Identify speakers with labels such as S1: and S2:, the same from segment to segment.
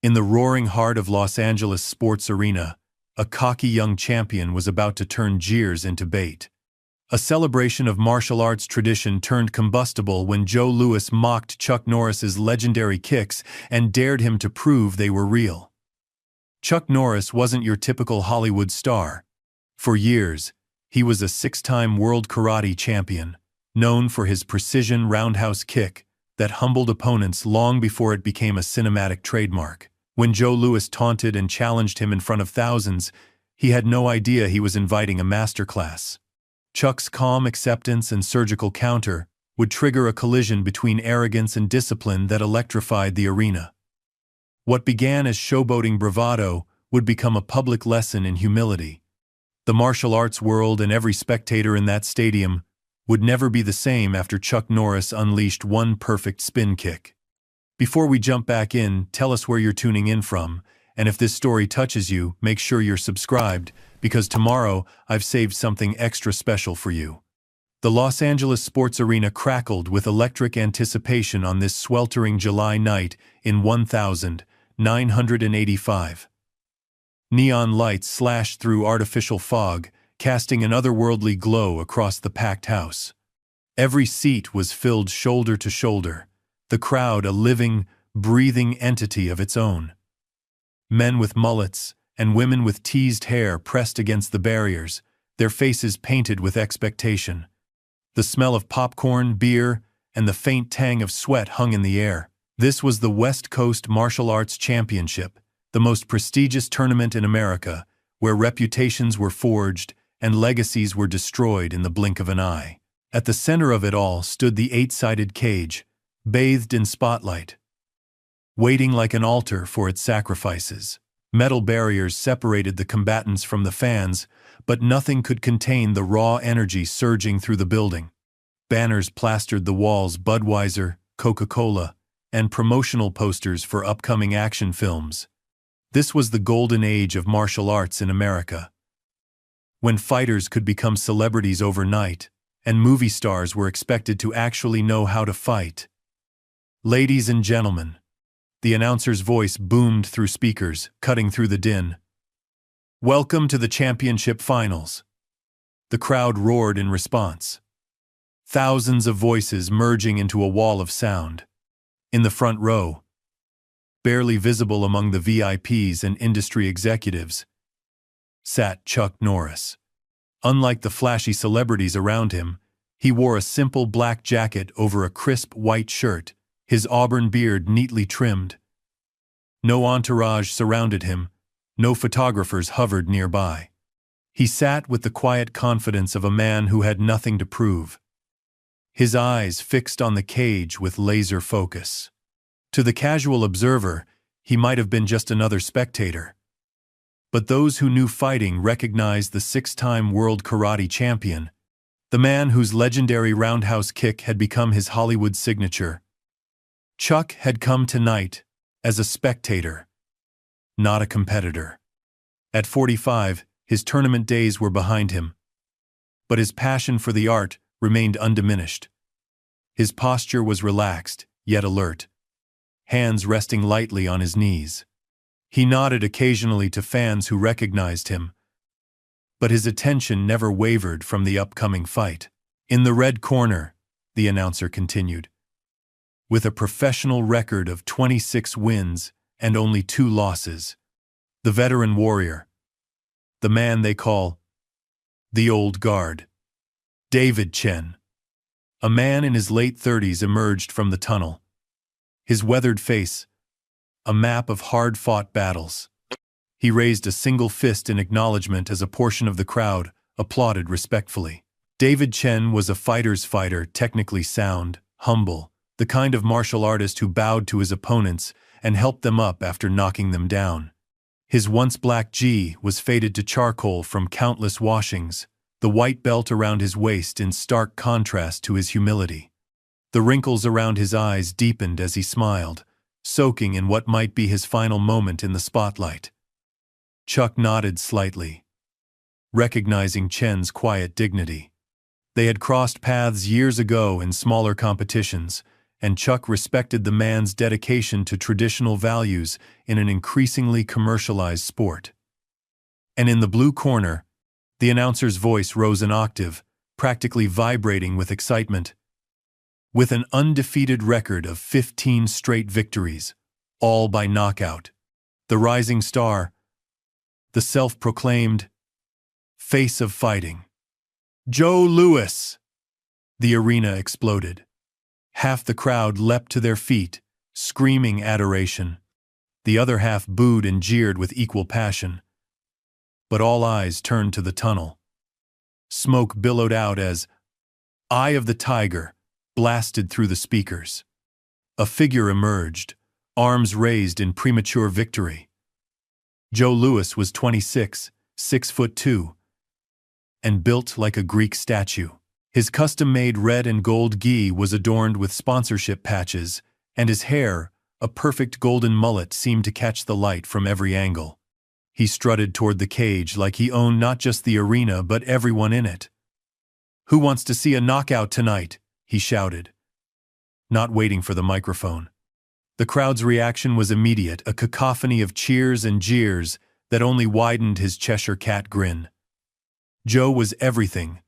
S1: In the roaring heart of Los Angeles sports arena, a cocky young champion was about to turn jeers into bait. A celebration of martial arts tradition turned combustible when Joe Louis mocked Chuck Norris's legendary kicks and dared him to prove they were real. Chuck Norris wasn't your typical Hollywood star. For years, he was a six-time world karate champion, known for his precision roundhouse kick that humbled opponents long before it became a cinematic trademark. When Joe Louis taunted and challenged him in front of thousands, he had no idea he was inviting a masterclass. Chuck's calm acceptance and surgical counter would trigger a collision between arrogance and discipline that electrified the arena. What began as showboating bravado would become a public lesson in humility. The martial arts world and every spectator in that stadium would never be the same after Chuck Norris unleashed one perfect spin kick. Before we jump back in, tell us where you're tuning in from, and if this story touches you, make sure you're subscribed, because tomorrow I've saved something extra special for you. The Los Angeles sports arena crackled with electric anticipation on this sweltering July night in 1985. Neon lights slashed through artificial fog, casting an otherworldly glow across the packed house. Every seat was filled shoulder to shoulder, the crowd a living, breathing entity of its own. Men with mullets and women with teased hair pressed against the barriers, their faces painted with expectation. The smell of popcorn, beer, and the faint tang of sweat hung in the air. This was the West Coast Martial Arts Championship, the most prestigious tournament in America, where reputations were forged and legacies were destroyed in the blink of an eye. At the center of it all stood the eight-sided cage, bathed in spotlight, waiting like an altar for its sacrifices. Metal barriers separated the combatants from the fans, but nothing could contain the raw energy surging through the building. Banners plastered the walls, Budweiser, Coca-Cola, and promotional posters for upcoming action films. This was the golden age of martial arts in America, when fighters could become celebrities overnight, and movie stars were expected to actually know how to fight. Ladies and gentlemen, the announcer's voice boomed through speakers, cutting through the din. Welcome to the championship finals. The crowd roared in response, thousands of voices merging into a wall of sound. In the front row, barely visible among the VIPs and industry executives, sat Chuck Norris. Unlike the flashy celebrities around him, he wore a simple black jacket over a crisp white shirt, his auburn beard neatly trimmed. No entourage surrounded him, no photographers hovered nearby. He sat with the quiet confidence of a man who had nothing to prove, his eyes fixed on the cage with laser focus. To the casual observer, he might have been just another spectator. But those who knew fighting recognized the six-time world karate champion, the man whose legendary roundhouse kick had become his Hollywood signature. Chuck had come tonight as a spectator, not a competitor. At 45, his tournament days were behind him, but his passion for the art remained undiminished. His posture was relaxed, yet alert, hands resting lightly on his knees. He nodded occasionally to fans who recognized him, but his attention never wavered from the upcoming fight. In the red corner, the announcer continued, with a professional record of 26 wins and only 2 losses, the veteran warrior, the man they call the Old Guard, David Chen. A man in his late 30s emerged from the tunnel, his weathered face a map of hard-fought battles. He raised a single fist in acknowledgement as a portion of the crowd applauded respectfully. David Chen was a fighter's fighter, technically sound, humble, the kind of martial artist who bowed to his opponents and helped them up after knocking them down. His once black gi was faded to charcoal from countless washings, the white belt around his waist in stark contrast to his humility. The wrinkles around his eyes deepened as he smiled, soaking in what might be his final moment in the spotlight. Chuck nodded slightly, recognizing Chen's quiet dignity. They had crossed paths years ago in smaller competitions, and Chuck respected the man's dedication to traditional values in an increasingly commercialized sport. And in the blue corner, the announcer's voice rose an octave, practically vibrating with excitement. With an undefeated record of 15 straight victories, all by knockout, the rising star, the self-proclaimed face of fighting, Joe Louis! The arena exploded. Half the crowd leapt to their feet, screaming adoration. The other half booed and jeered with equal passion. But all eyes turned to the tunnel. Smoke billowed out as "Eye of the Tiger" blasted through the speakers. A figure emerged, arms raised in premature victory. Joe Louis was 26, 6'2", and built like a Greek statue. His custom-made red and gold gi was adorned with sponsorship patches, and his hair, a perfect golden mullet, seemed to catch the light from every angle. He strutted toward the cage like he owned not just the arena but everyone in it. "Who wants to see a knockout tonight?" he shouted, not waiting for the microphone. The crowd's reaction was immediate, a cacophony of cheers and jeers that only widened his Cheshire cat grin. Joe was everything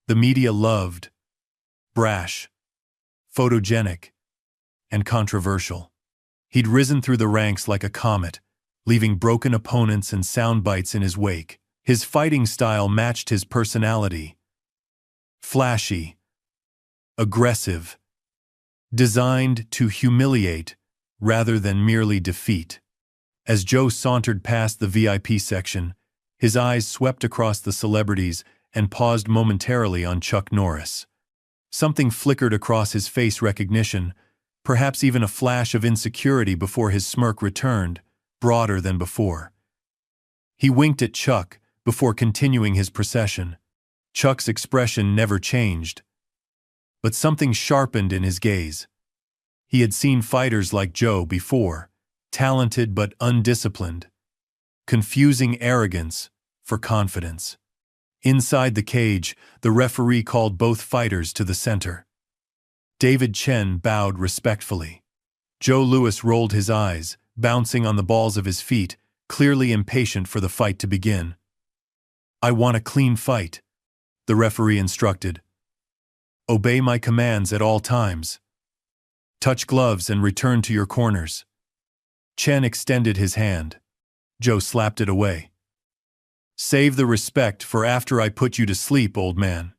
S1: the media loved: brash, photogenic, and controversial. He'd risen through the ranks like a comet, leaving broken opponents and sound bites in his wake. His fighting style matched his personality: flashy, aggressive, designed to humiliate rather than merely defeat. As Joe sauntered past the VIP section, his eyes swept across the celebrities and paused momentarily on Chuck Norris. Something flickered across his face recognition, perhaps even a flash of insecurity before his smirk returned, broader than before. He winked at Chuck before continuing his procession. Chuck's expression never changed, but something sharpened in his gaze. He had seen fighters like Joe before, talented but undisciplined, confusing arrogance for confidence. Inside the cage, the referee called both fighters to the center. David Chen bowed respectfully. Joe Louis rolled his eyes, bouncing on the balls of his feet, clearly impatient for the fight to begin. "I want a clean fight," the referee instructed. "Obey my commands at all times. Touch gloves and return to your corners." Chen extended his hand. Joe slapped it away. "Save the respect for after I put you to sleep, old man,"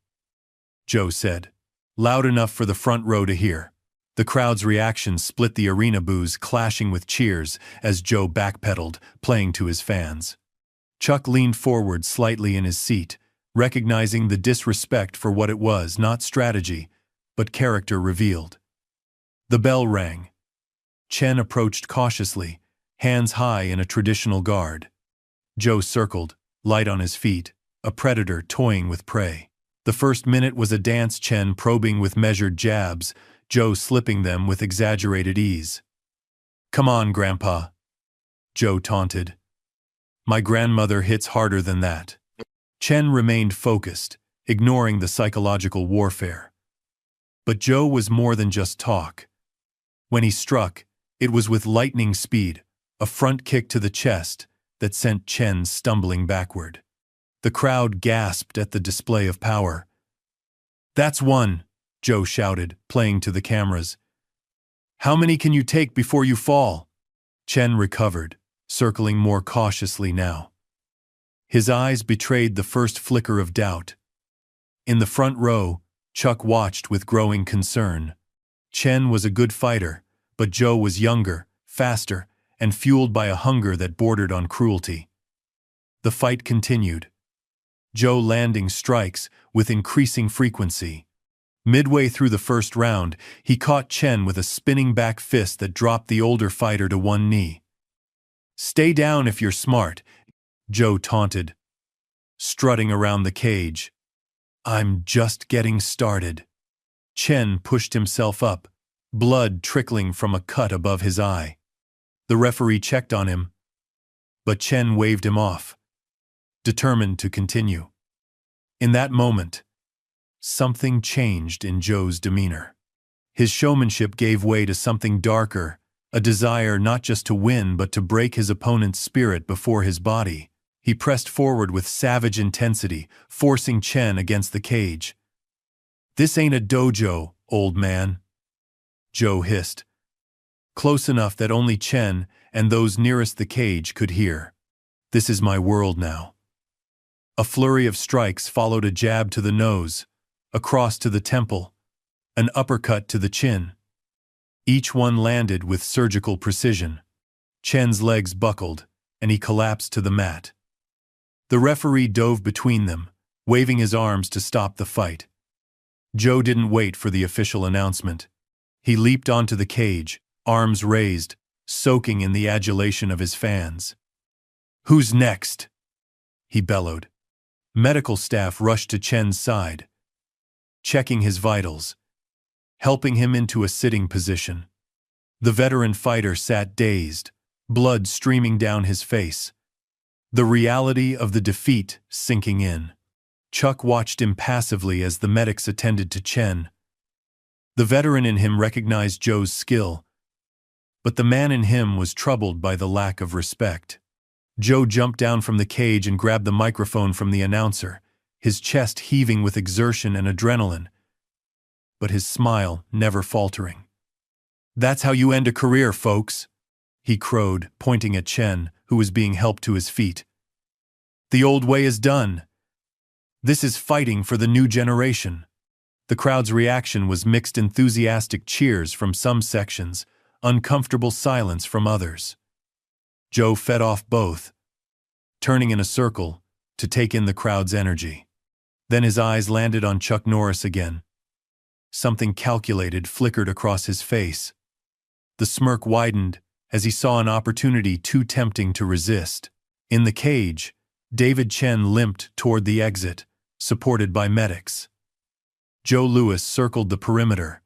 S1: Joe said, loud enough for the front row to hear. The crowd's reaction split the arena boos, clashing with cheers as Joe backpedaled, playing to his fans. Chuck leaned forward slightly in his seat, recognizing the disrespect for what it was: not strategy, but character revealed. The bell rang. Chen approached cautiously, hands high in a traditional guard. Joe circled, light on his feet, a predator toying with prey. The first minute was a dance, Chen probing with measured jabs, Joe slipping them with exaggerated ease. "Come on, Grandpa," Joe taunted. "My grandmother hits harder than that." Chen remained focused, ignoring the psychological warfare. But Joe was more than just talk. When he struck, it was with lightning speed, a front kick to the chest that sent Chen stumbling backward. The crowd gasped at the display of power. "That's one," Joe shouted, playing to the cameras. "How many can you take before you fall?" Chen recovered, circling more cautiously now. His eyes betrayed the first flicker of doubt. In the front row, Chuck watched with growing concern. Chen was a good fighter, but Joe was younger, faster, and fueled by a hunger that bordered on cruelty. The fight continued, Joe landing strikes with increasing frequency. Midway through the first round, he caught Chen with a spinning back fist that dropped the older fighter to one knee. "Stay down if you're smart," Joe taunted, strutting around the cage. "I'm just getting started." Chen pushed himself up, blood trickling from a cut above his eye. The referee checked on him, but Chen waved him off, determined to continue. In that moment, something changed in Joe's demeanor. His showmanship gave way to something darker, a desire not just to win but to break his opponent's spirit before his body. He pressed forward with savage intensity, forcing Chen against the cage. "This ain't a dojo, old man," Joe hissed, close enough that only Chen and those nearest the cage could hear. "This is my world now." A flurry of strikes followed a jab to the nose, a cross to the temple, an uppercut to the chin. Each one landed with surgical precision. Chen's legs buckled, and he collapsed to the mat. The referee dove between them, waving his arms to stop the fight. Joe didn't wait for the official announcement. He leaped onto the cage, arms raised, soaking in the adulation of his fans. "Who's next?" he bellowed. Medical staff rushed to Chen's side, checking his vitals, helping him into a sitting position. The veteran fighter sat dazed, blood streaming down his face, the reality of the defeat sinking in. Chuck watched impassively as the medics attended to Chen. The veteran in him recognized Joe's skill, but the man in him was troubled by the lack of respect. Joe jumped down from the cage and grabbed the microphone from the announcer, his chest heaving with exertion and adrenaline, but his smile never faltering. "That's how you end a career, folks," he crowed, pointing at Chen, who was being helped to his feet. "The old way is done. This is fighting for the new generation." The crowd's reaction was mixed enthusiastic cheers from some sections, uncomfortable silence from others. Joe fed off both, turning in a circle to take in the crowd's energy. Then his eyes landed on Chuck Norris again. Something calculated flickered across his face. The smirk widened as he saw an opportunity too tempting to resist. In the cage, David Chen limped toward the exit, supported by medics. Joe Louis circled the perimeter,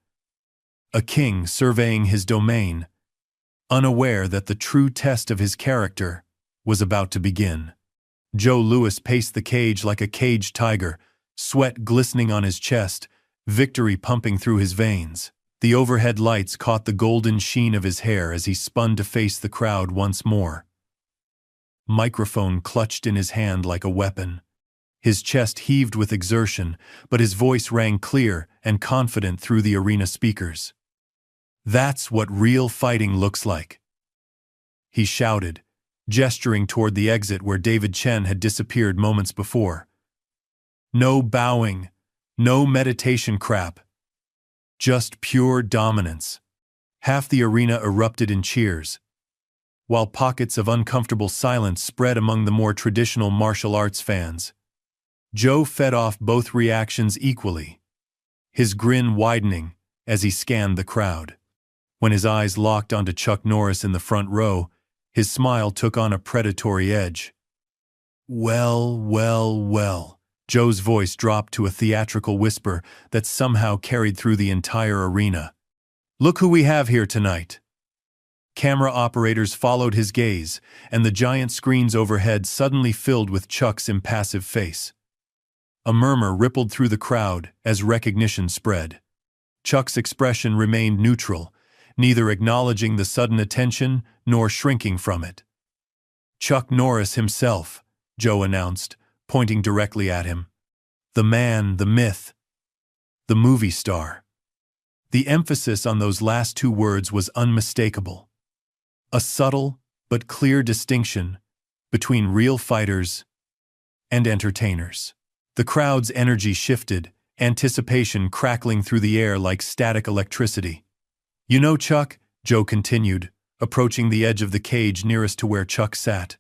S1: a king surveying his domain, unaware that the true test of his character was about to begin. Joe Louis paced the cage like a caged tiger, sweat glistening on his chest, victory pumping through his veins. The overhead lights caught the golden sheen of his hair as he spun to face the crowd once more. Microphone clutched in his hand like a weapon. His chest heaved with exertion, but his voice rang clear and confident through the arena speakers. "That's what real fighting looks like," he shouted, gesturing toward the exit where David Chen had disappeared moments before. "No bowing, no meditation crap. Just pure dominance." Half the arena erupted in cheers, while pockets of uncomfortable silence spread among the more traditional martial arts fans. Joe fed off both reactions equally, his grin widening as he scanned the crowd. When his eyes locked onto Chuck Norris in the front row, his smile took on a predatory edge. "Well, well, well." Joe's voice dropped to a theatrical whisper that somehow carried through the entire arena. "Look who we have here tonight." Camera operators followed his gaze, and the giant screens overhead suddenly filled with Chuck's impassive face. A murmur rippled through the crowd as recognition spread. Chuck's expression remained neutral, neither acknowledging the sudden attention nor shrinking from it. "Chuck Norris himself," Joe announced, pointing directly at him. "The man, the myth, the movie star." The emphasis on those last two words was unmistakable. A subtle but clear distinction between real fighters and entertainers. The crowd's energy shifted, anticipation crackling through the air like static electricity. "You know, Chuck," Joe continued, approaching the edge of the cage nearest to where Chuck sat,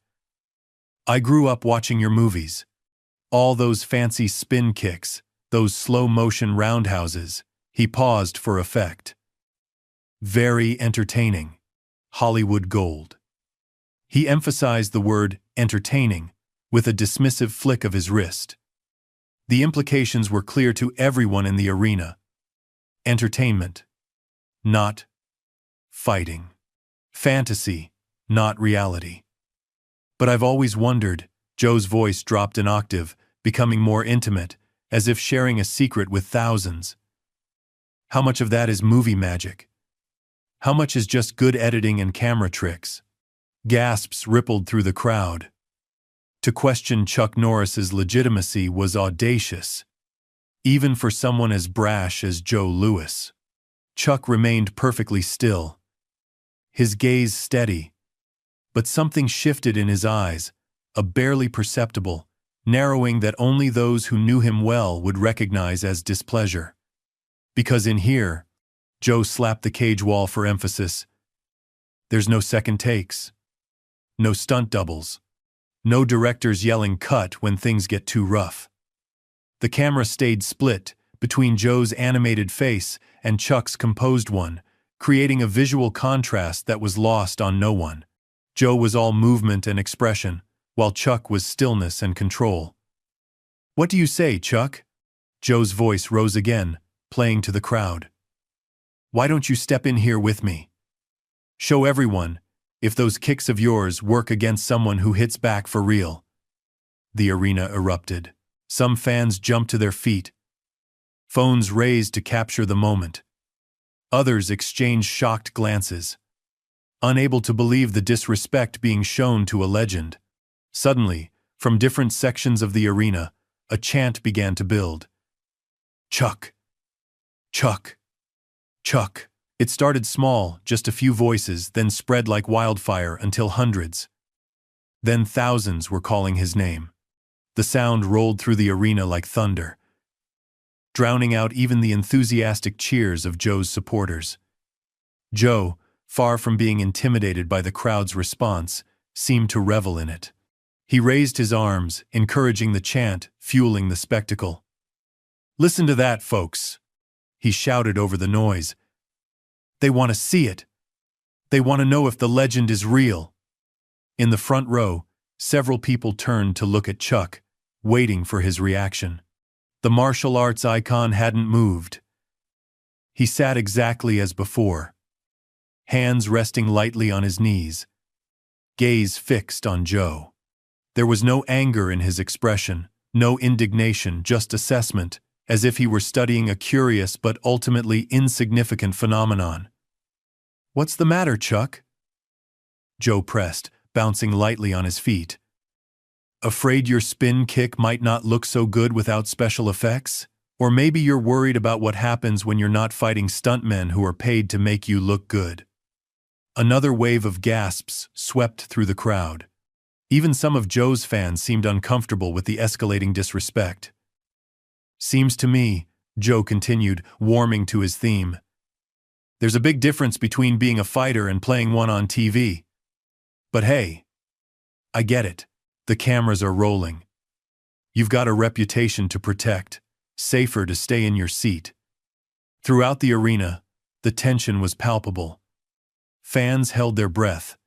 S1: "I grew up watching your movies. All those fancy spin kicks, those slow-motion roundhouses." He paused for effect. "Very entertaining. Hollywood gold." He emphasized the word entertaining with a dismissive flick of his wrist. The implications were clear to everyone in the arena. Entertainment, not fighting. Fantasy, not reality. "But I've always wondered," Joe's voice dropped an octave, becoming more intimate, as if sharing a secret with thousands. How much of that is movie magic? How much is just good editing and camera tricks? Gasps rippled through the crowd. To question Chuck Norris's legitimacy was audacious, even for someone as brash as Joe Louis. Chuck remained perfectly still, his gaze steady, but something shifted in his eyes, a barely perceptible narrowing that only those who knew him well would recognize as displeasure. Because in here, Joe slapped the cage wall for emphasis, there's no second takes, no stunt doubles, no directors yelling cut when things get too rough. The camera stayed split between Joe's animated face and Chuck's composed one, creating a visual contrast that was lost on no one. Joe was all movement and expression, while Chuck was stillness and control. "What do you say, Chuck?" Joe's voice rose again, playing to the crowd. "Why don't you step in here with me? Show everyone if those kicks of yours work against someone who hits back for real." The arena erupted. Some fans jumped to their feet, phones raised to capture the moment. Others exchanged shocked glances, unable to believe the disrespect being shown to a legend. Suddenly, from different sections of the arena, a chant began to build. "Chuck! Chuck! Chuck!" It started small, just a few voices, then spread like wildfire until hundreds. Then thousands were calling his name. The sound rolled through the arena like thunder, drowning out even the enthusiastic cheers of Joe's supporters. Joe, far from being intimidated by the crowd's response, seemed to revel in it. He raised his arms, encouraging the chant, fueling the spectacle. "Listen to that, folks," he shouted over the noise. "They want to see it. They want to know if the legend is real." In the front row, several people turned to look at Chuck, waiting for his reaction. The martial arts icon hadn't moved. He sat exactly as before, hands resting lightly on his knees, gaze fixed on Joe. There was no anger in his expression, no indignation, just assessment, as if he were studying a curious but ultimately insignificant phenomenon. "What's the matter, Chuck?" Joe pressed, bouncing lightly on his feet. "Afraid your spin kick might not look so good without special effects? Or maybe you're worried about what happens when you're not fighting stuntmen who are paid to make you look good." Another wave of gasps swept through the crowd. Even some of Joe's fans seemed uncomfortable with the escalating disrespect. "Seems to me," Joe continued, warming to his theme, "there's a big difference between being a fighter and playing one on TV. But hey, I get it. The cameras are rolling. You've got a reputation to protect. Safer to stay in your seat." Throughout the arena, the tension was palpable. Fans held their breath.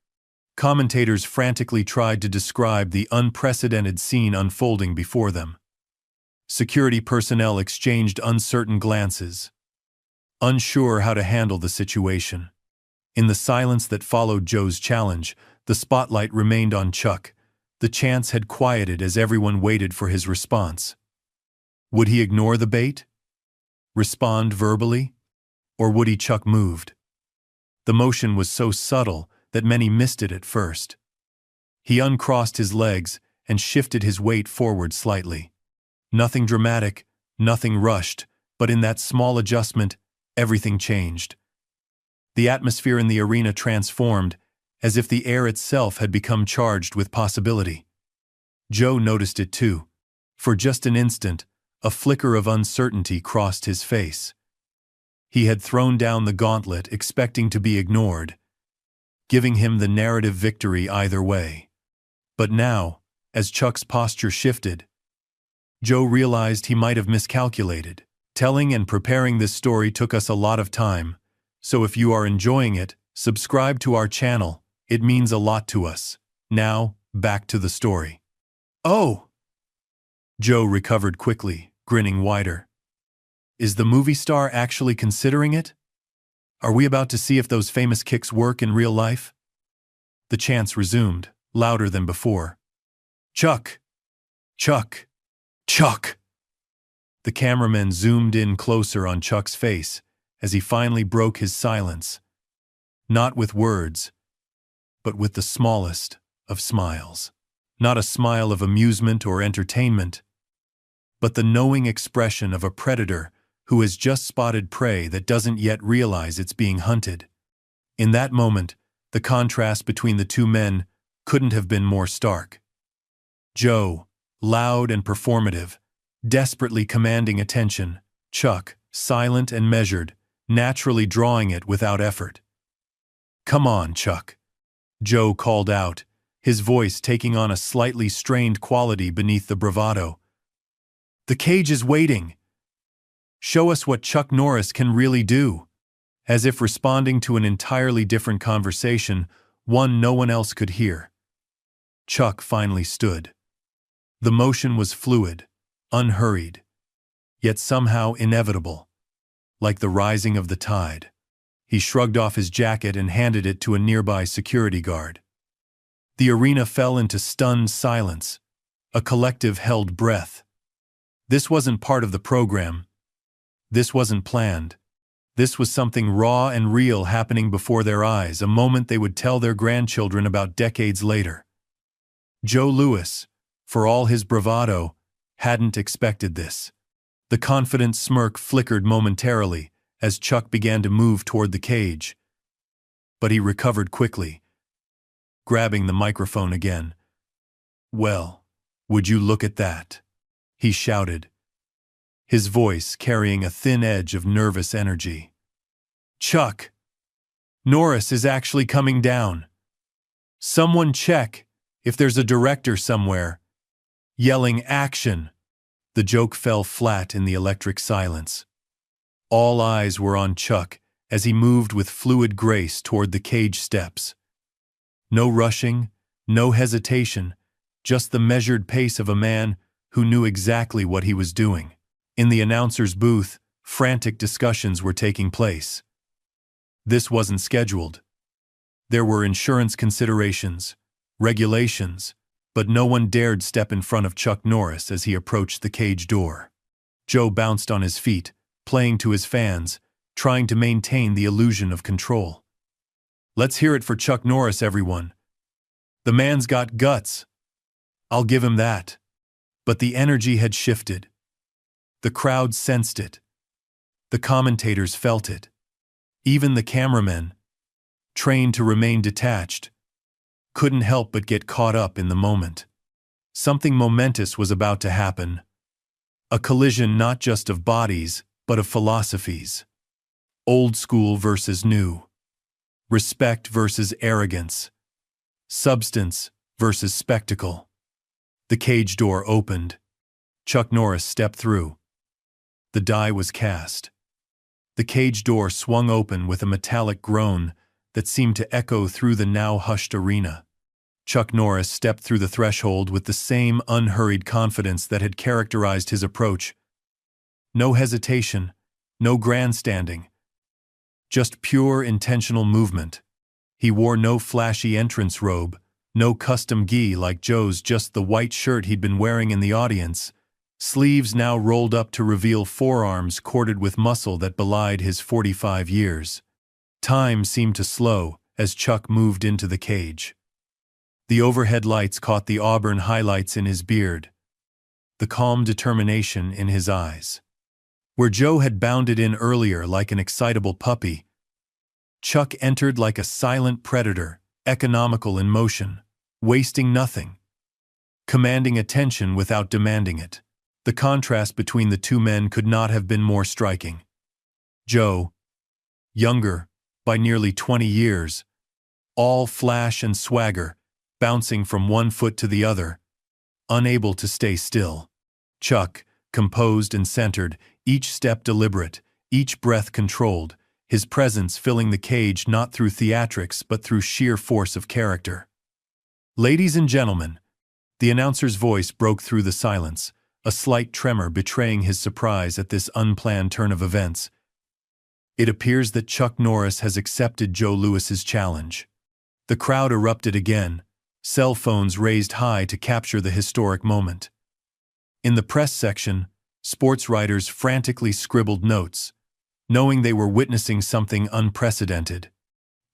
S1: Commentators frantically tried to describe the unprecedented scene unfolding before them. Security personnel exchanged uncertain glances, unsure how to handle the situation. In the silence that followed Joe's challenge, the spotlight remained on Chuck. The chants had quieted as everyone waited for his response. Would he ignore the bait? Respond verbally? Or would he Chuck moved? The motion was so subtle that many missed it at first. He uncrossed his legs and shifted his weight forward slightly. Nothing dramatic, nothing rushed, but in that small adjustment, everything changed. The atmosphere in the arena transformed, as if the air itself had become charged with possibility. Joe noticed it too. For just an instant, a flicker of uncertainty crossed his face. He had thrown down the gauntlet expecting to be ignored, giving him the narrative victory either way. But now, as Chuck's posture shifted, Joe realized he might have miscalculated. Telling and preparing this story took us a lot of time, so if you are enjoying it, subscribe to our channel. It means a lot to us. Now, back to the story. "Oh!" Joe recovered quickly, grinning wider. "Is the movie star actually considering it? Are we about to see if those famous kicks work in real life?" The chants resumed, louder than before. "Chuck! Chuck! Chuck!" The cameramen zoomed in closer on Chuck's face, as he finally broke his silence, not with words, but with the smallest of smiles. Not a smile of amusement or entertainment, but the knowing expression of a predator who has just spotted prey that doesn't yet realize it's being hunted. In that moment, the contrast between the two men couldn't have been more stark. Joe, loud and performative, desperately commanding attention; Chuck, silent and measured, naturally drawing it without effort. "Come on, Chuck," Joe called out, his voice taking on a slightly strained quality beneath the bravado. "The cage is waiting. Show us what Chuck Norris can really do." As if responding to an entirely different conversation, one no one else could hear. Chuck finally stood. The motion was fluid, unhurried, yet somehow inevitable, like the rising of the tide. He shrugged off his jacket and handed it to a nearby security guard. The arena fell into stunned silence, a collective held breath. This wasn't part of the program. This wasn't planned. This was something raw and real happening before their eyes, a moment they would tell their grandchildren about decades later. Joe Louis, for all his bravado, hadn't expected this. The confident smirk flickered momentarily as Chuck began to move toward the cage. But he recovered quickly, grabbing the microphone again. "Well, would you look at that?" he shouted, his voice carrying a thin edge of nervous energy. "Chuck Norris is actually coming down. Someone check if there's a director somewhere." Yelling "Action!" the joke fell flat in the electric silence. All eyes were on Chuck as he moved with fluid grace toward the cage steps. No rushing, no hesitation, just the measured pace of a man who knew exactly what he was doing. In the announcer's booth, frantic discussions were taking place. This wasn't scheduled. There were insurance considerations, regulations, but no one dared step in front of Chuck Norris as he approached the cage door. Joe bounced on his feet, playing to his fans, trying to maintain the illusion of control. "Let's hear it for Chuck Norris, everyone. The man's got guts. I'll give him that." But the energy had shifted. The crowd sensed it. The commentators felt it. Even the cameramen, trained to remain detached, couldn't help but get caught up in the moment. Something momentous was about to happen. A collision not just of bodies, but of philosophies. Old school versus new. Respect versus arrogance. Substance versus spectacle. The cage door opened. Chuck Norris stepped through. The die was cast. The cage door swung open with a metallic groan that seemed to echo through the now hushed arena. Chuck Norris stepped through the threshold with the same unhurried confidence that had characterized his approach. No hesitation, no grandstanding, just pure intentional movement. He wore no flashy entrance robe, no custom gi like Joe's, just the white shirt he'd been wearing in the audience, sleeves now rolled up to reveal forearms corded with muscle that belied his 45 years. Time seemed to slow as Chuck moved into the cage. The overhead lights caught the auburn highlights in his beard, the calm determination in his eyes. Where Joe had bounded in earlier like an excitable puppy, Chuck entered like a silent predator, economical in motion, wasting nothing, commanding attention without demanding it. The contrast between the two men could not have been more striking. Joe, younger by nearly 20 years, all flash and swagger, bouncing from one foot to the other, unable to stay still. Chuck, composed and centered, each step deliberate, each breath controlled, his presence filling the cage not through theatrics but through sheer force of character. "Ladies and gentlemen," the announcer's voice broke through the silence, a slight tremor betraying his surprise at this unplanned turn of events. "It appears that Chuck Norris has accepted Joe Louis's challenge." The crowd erupted again, cell phones raised high to capture the historic moment. In the press section, sports writers frantically scribbled notes, knowing they were witnessing something unprecedented.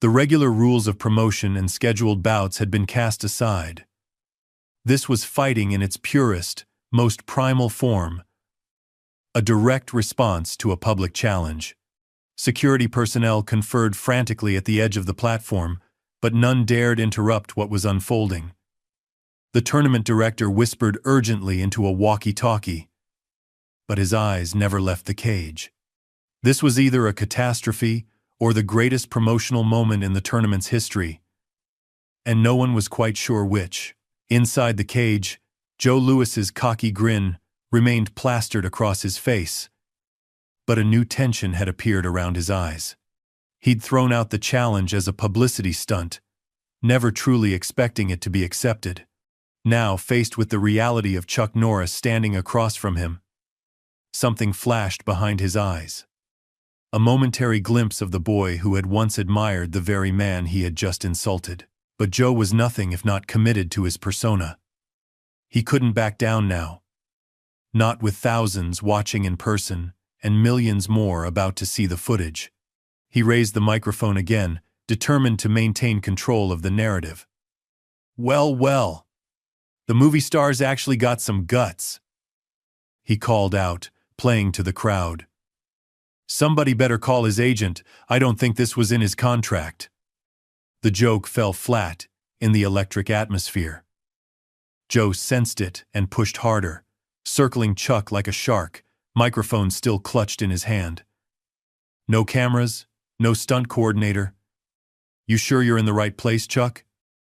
S1: The regular rules of promotion and scheduled bouts had been cast aside. This was fighting in its purest, most primal form, a direct response to a public challenge. Security personnel conferred frantically at the edge of the platform, but none dared interrupt what was unfolding. The tournament director whispered urgently into a walkie-talkie, but his eyes never left the cage. This was either a catastrophe or the greatest promotional moment in the tournament's history, and no one was quite sure which. Inside the cage, Joe Louis's cocky grin remained plastered across his face, but a new tension had appeared around his eyes. He'd thrown out the challenge as a publicity stunt, never truly expecting it to be accepted. Now, faced with the reality of Chuck Norris standing across from him, something flashed behind his eyes. A momentary glimpse of the boy who had once admired the very man he had just insulted. But Joe was nothing if not committed to his persona. He couldn't back down now. Not with thousands watching in person and millions more about to see the footage. He raised the microphone again, determined to maintain control of the narrative. "Well, well. The movie star's actually got some guts," he called out, playing to the crowd. "Somebody better call his agent. I don't think this was in his contract." The joke fell flat in the electric atmosphere. Joe sensed it and pushed harder, circling Chuck like a shark, microphone still clutched in his hand. "No cameras? No stunt coordinator? You sure you're in the right place, Chuck?"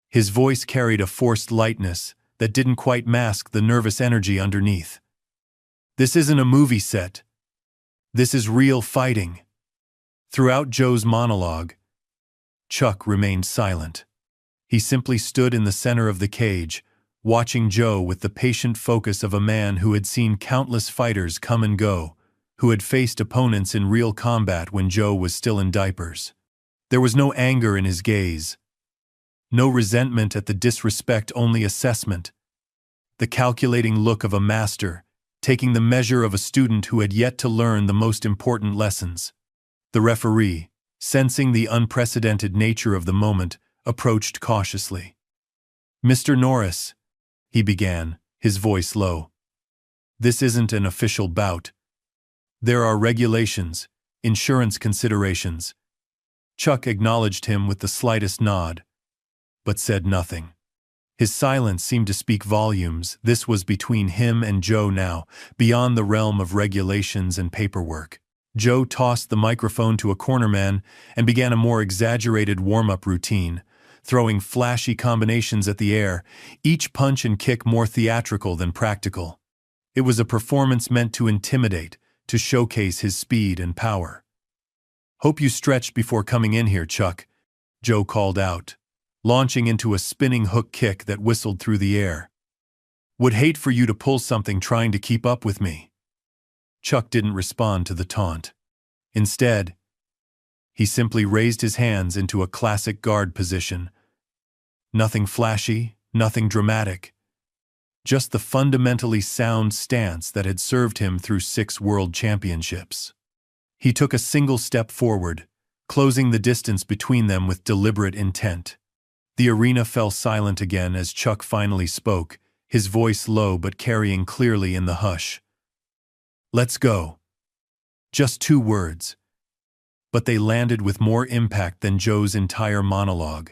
S1: His voice carried a forced lightness that didn't quite mask the nervous energy underneath. "This isn't a movie set. This is real fighting." Throughout Joe's monologue, Chuck remained silent. He simply stood in the center of the cage, watching Joe with the patient focus of a man who had seen countless fighters come and go, who had faced opponents in real combat when Joe was still in diapers. There was no anger in his gaze, no resentment at the disrespect, only assessment. The calculating look of a master, taking the measure of a student who had yet to learn the most important lessons. The referee, sensing the unprecedented nature of the moment, approached cautiously. "Mr. Norris," he began, his voice low. "This isn't an official bout. There are regulations, insurance considerations." Chuck acknowledged him with the slightest nod, but said nothing. His silence seemed to speak volumes. This was between him and Joe now, beyond the realm of regulations and paperwork. Joe tossed the microphone to a cornerman and began a more exaggerated warm-up routine, throwing flashy combinations at the air, each punch and kick more theatrical than practical. It was a performance meant to intimidate, to showcase his speed and power. "Hope you stretched before coming in here, Chuck," Joe called out, launching into a spinning hook kick that whistled through the air. "Would hate for you to pull something trying to keep up with me." Chuck didn't respond to the taunt. Instead, he simply raised his hands into a classic guard position. Nothing flashy, nothing dramatic. Just the fundamentally sound stance that had served him through 6 world championships. He took a single step forward, closing the distance between them with deliberate intent. The arena fell silent again as Chuck finally spoke, his voice low but carrying clearly in the hush. "Let's go." Just 2 words, but they landed with more impact than Joe's entire monologue.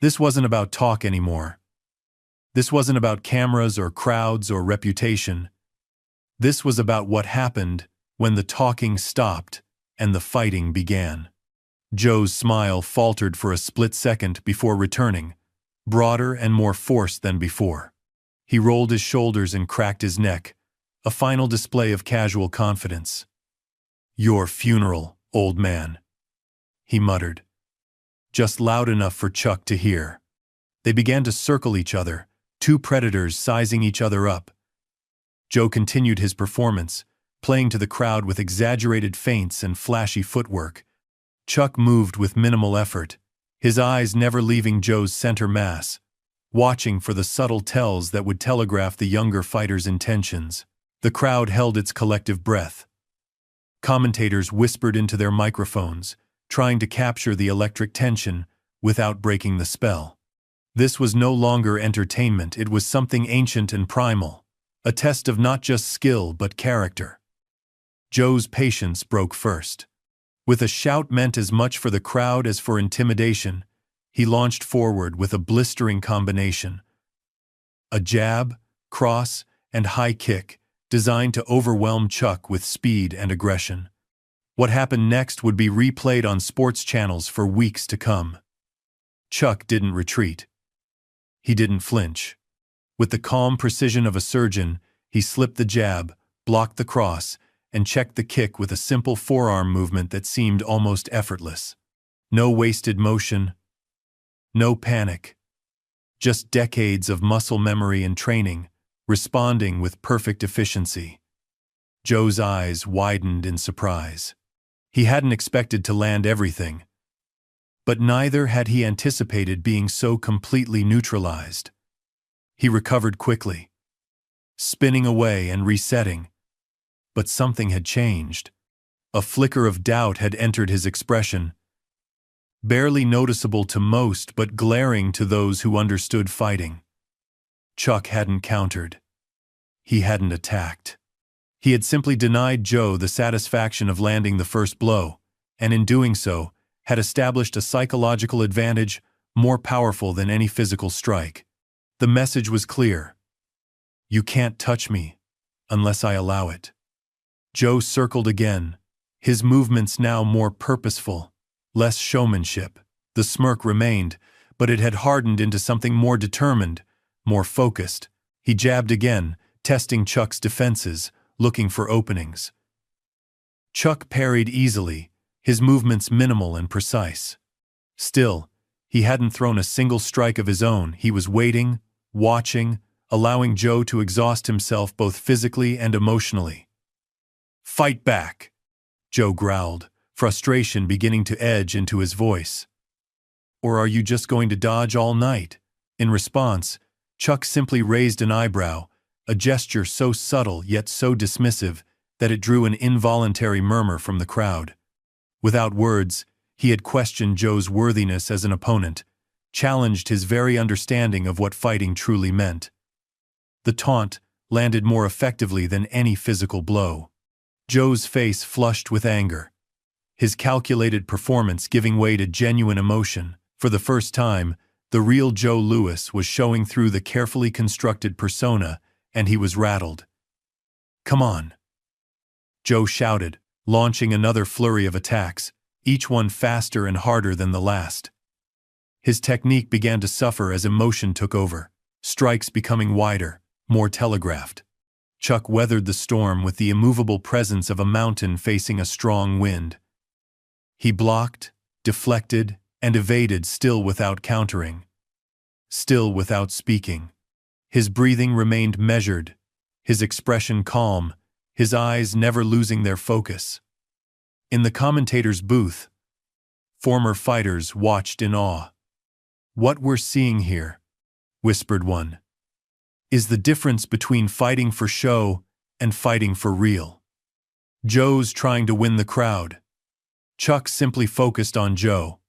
S1: This wasn't about talk anymore. This wasn't about cameras or crowds or reputation. This was about what happened when the talking stopped and the fighting began. Joe's smile faltered for a split second before returning, broader and more forced than before. He rolled his shoulders and cracked his neck, a final display of casual confidence. "Your funeral, old man," he muttered, just loud enough for Chuck to hear. They began to circle each other, 2 predators sizing each other up. Joe continued his performance, playing to the crowd with exaggerated feints and flashy footwork. Chuck moved with minimal effort, his eyes never leaving Joe's center mass, watching for the subtle tells that would telegraph the younger fighter's intentions. The crowd held its collective breath. Commentators whispered into their microphones, trying to capture the electric tension without breaking the spell. This was no longer entertainment, it was something ancient and primal, a test of not just skill but character. Joe's patience broke first. With a shout meant as much for the crowd as for intimidation, he launched forward with a blistering combination. A jab, cross, and high kick, designed to overwhelm Chuck with speed and aggression. What happened next would be replayed on sports channels for weeks to come. Chuck didn't retreat. He didn't flinch. With the calm precision of a surgeon, he slipped the jab, blocked the cross, and checked the kick with a simple forearm movement that seemed almost effortless. No wasted motion, no panic. Just decades of muscle memory and training, responding with perfect efficiency. Joe's eyes widened in surprise. He hadn't expected to land everything, but neither had he anticipated being so completely neutralized. He recovered quickly, spinning away and resetting. But something had changed. A flicker of doubt had entered his expression, barely noticeable to most but glaring to those who understood fighting. Chuck hadn't countered. He hadn't attacked. He had simply denied Joe the satisfaction of landing the first blow, and in doing so, had established a psychological advantage more powerful than any physical strike. The message was clear. You can't touch me unless I allow it. Joe circled again, his movements now more purposeful, less showmanship. The smirk remained, but it had hardened into something more determined, more focused. He jabbed again, testing Chuck's defenses, looking for openings. Chuck parried easily, his movements minimal and precise. Still, he hadn't thrown a single strike of his own. He was waiting, watching, allowing Joe to exhaust himself both physically and emotionally. "Fight back," Joe growled, frustration beginning to edge into his voice. "Or are you just going to dodge all night?" In response, Chuck simply raised an eyebrow, a gesture so subtle yet so dismissive that it drew an involuntary murmur from the crowd. Without words, he had questioned Joe's worthiness as an opponent, challenged his very understanding of what fighting truly meant. The taunt landed more effectively than any physical blow. Joe's face flushed with anger, his calculated performance giving way to genuine emotion. For the first time, the real Joe Louis was showing through the carefully constructed persona, and he was rattled. "Come on," Joe shouted, launching another flurry of attacks, each one faster and harder than the last. His technique began to suffer as emotion took over, strikes becoming wider, more telegraphed. Chuck weathered the storm with the immovable presence of a mountain facing a strong wind. He blocked, deflected, and evaded, still without countering, still without speaking. His breathing remained measured, his expression calm, his eyes never losing their focus. In the commentator's booth, former fighters watched in awe. "What we're seeing here," whispered one, "is the difference between fighting for show and fighting for real." Joe's trying to win the crowd. Chuck simply focused on Joe.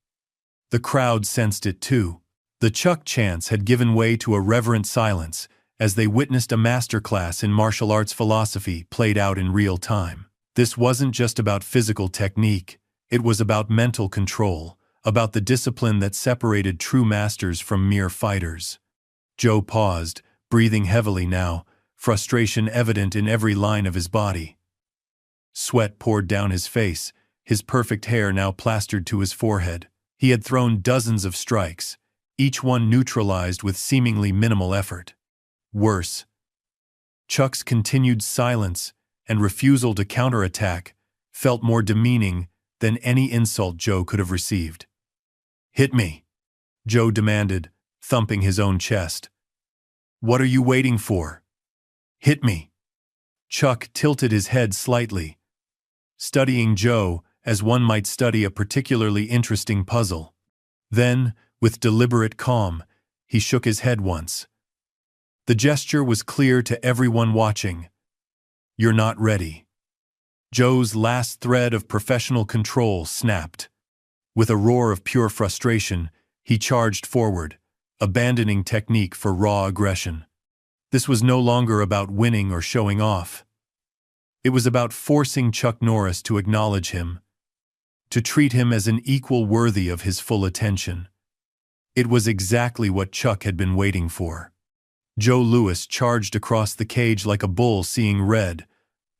S1: The crowd sensed it too. The Chuck chants had given way to a reverent silence as they witnessed a masterclass in martial arts philosophy played out in real time. This wasn't just about physical technique, it was about mental control, about the discipline that separated true masters from mere fighters. Joe paused, breathing heavily now, frustration evident in every line of his body. Sweat poured down his face, his perfect hair now plastered to his forehead. He had thrown dozens of strikes, each one neutralized with seemingly minimal effort. Worse, Chuck's continued silence and refusal to counterattack felt more demeaning than any insult Joe could have received. "Hit me," Joe demanded, thumping his own chest. "What are you waiting for? Hit me." Chuck tilted his head slightly, studying Joe as one might study a particularly interesting puzzle. Then, with deliberate calm, he shook his head once. The gesture was clear to everyone watching. "You're not ready." Joe's last thread of professional control snapped. With a roar of pure frustration, he charged forward, abandoning technique for raw aggression. This was no longer about winning or showing off. It was about forcing Chuck Norris to acknowledge him, to treat him as an equal worthy of his full attention. It was exactly what Chuck had been waiting for. Joe Louis charged across the cage like a bull seeing red,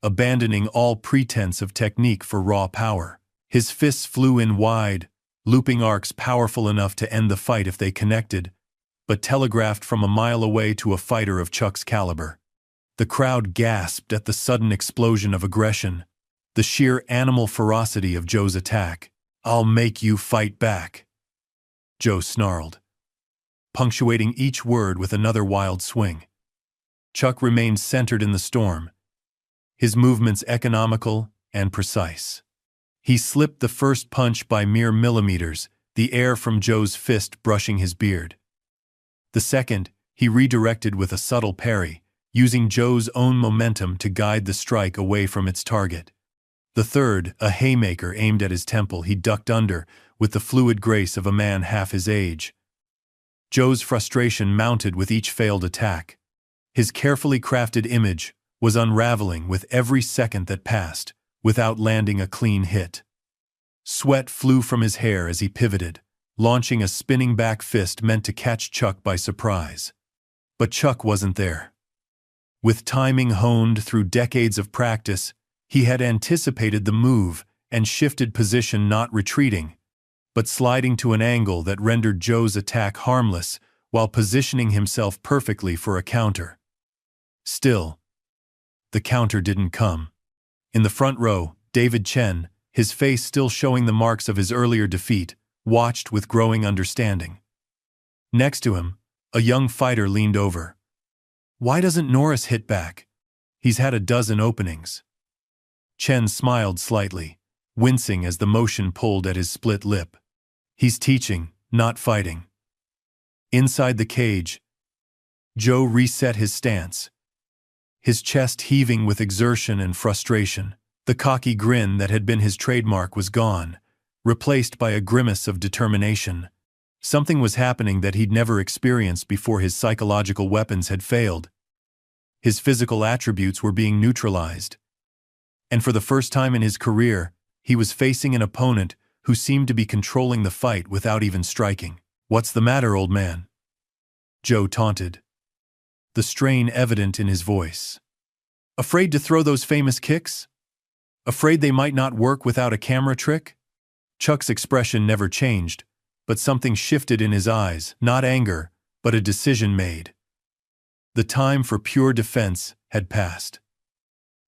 S1: abandoning all pretense of technique for raw power. His fists flew in wide, looping arcs powerful enough to end the fight if they connected, but telegraphed from a mile away to a fighter of Chuck's caliber. The crowd gasped at the sudden explosion of aggression, the sheer animal ferocity of Joe's attack. "I'll make you fight back," Joe snarled, punctuating each word with another wild swing. Chuck remained centered in the storm, his movements economical and precise. He slipped the first punch by mere millimeters, the air from Joe's fist brushing his beard. The second, he redirected with a subtle parry, using Joe's own momentum to guide the strike away from its target. The third, a haymaker aimed at his temple, he ducked under with the fluid grace of a man half his age. Joe's frustration mounted with each failed attack. His carefully crafted image was unraveling with every second that passed, without landing a clean hit. Sweat flew from his hair as he pivoted, launching a spinning back fist meant to catch Chuck by surprise. But Chuck wasn't there. With timing honed through decades of practice, he had anticipated the move and shifted position, not retreating, but sliding to an angle that rendered Joe's attack harmless while positioning himself perfectly for a counter. Still, the counter didn't come. In the front row, David Chen, his face still showing the marks of his earlier defeat, watched with growing understanding. Next to him, a young fighter leaned over. "Why doesn't Norris hit back? He's had a dozen openings." Chen smiled slightly, wincing as the motion pulled at his split lip. "He's teaching, not fighting." Inside the cage, Joe reset his stance, his chest heaving with exertion and frustration. The cocky grin that had been his trademark was gone, replaced by a grimace of determination. Something was happening that he'd never experienced before. His psychological weapons had failed. His physical attributes were being neutralized. And for the first time in his career, he was facing an opponent who seemed to be controlling the fight without even striking. "What's the matter, old man?" Joe taunted, the strain evident in his voice. "Afraid to throw those famous kicks? Afraid they might not work without a camera trick?" Chuck's expression never changed, but something shifted in his eyes, not anger, but a decision made. The time for pure defense had passed.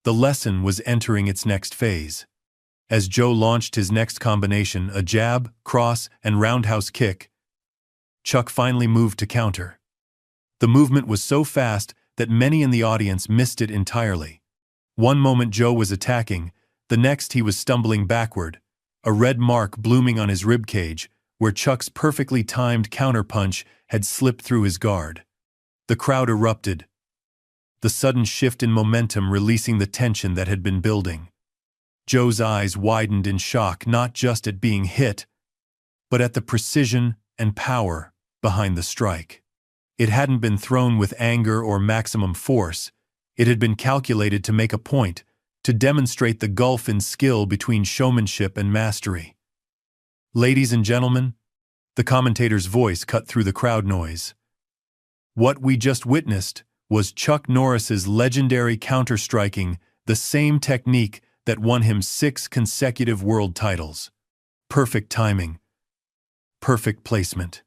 S1: The lesson was entering its next phase. As Joe launched his next combination, a jab, cross, and roundhouse kick, Chuck finally moved to counter. The movement was so fast that many in the audience missed it entirely. One moment Joe was attacking, the next he was stumbling backward, a red mark blooming on his ribcage, where Chuck's perfectly timed counterpunch had slipped through his guard. The crowd erupted, the sudden shift in momentum releasing the tension that had been building. Joe's eyes widened in shock, not just at being hit, but at the precision and power behind the strike. It hadn't been thrown with anger or maximum force. It had been calculated to make a point, to demonstrate the gulf in skill between showmanship and mastery. "Ladies and gentlemen," the commentator's voice cut through the crowd noise, "what we just witnessed was Chuck Norris's legendary counter-striking, the same technique that won him 6 consecutive world titles. Perfect timing. Perfect placement."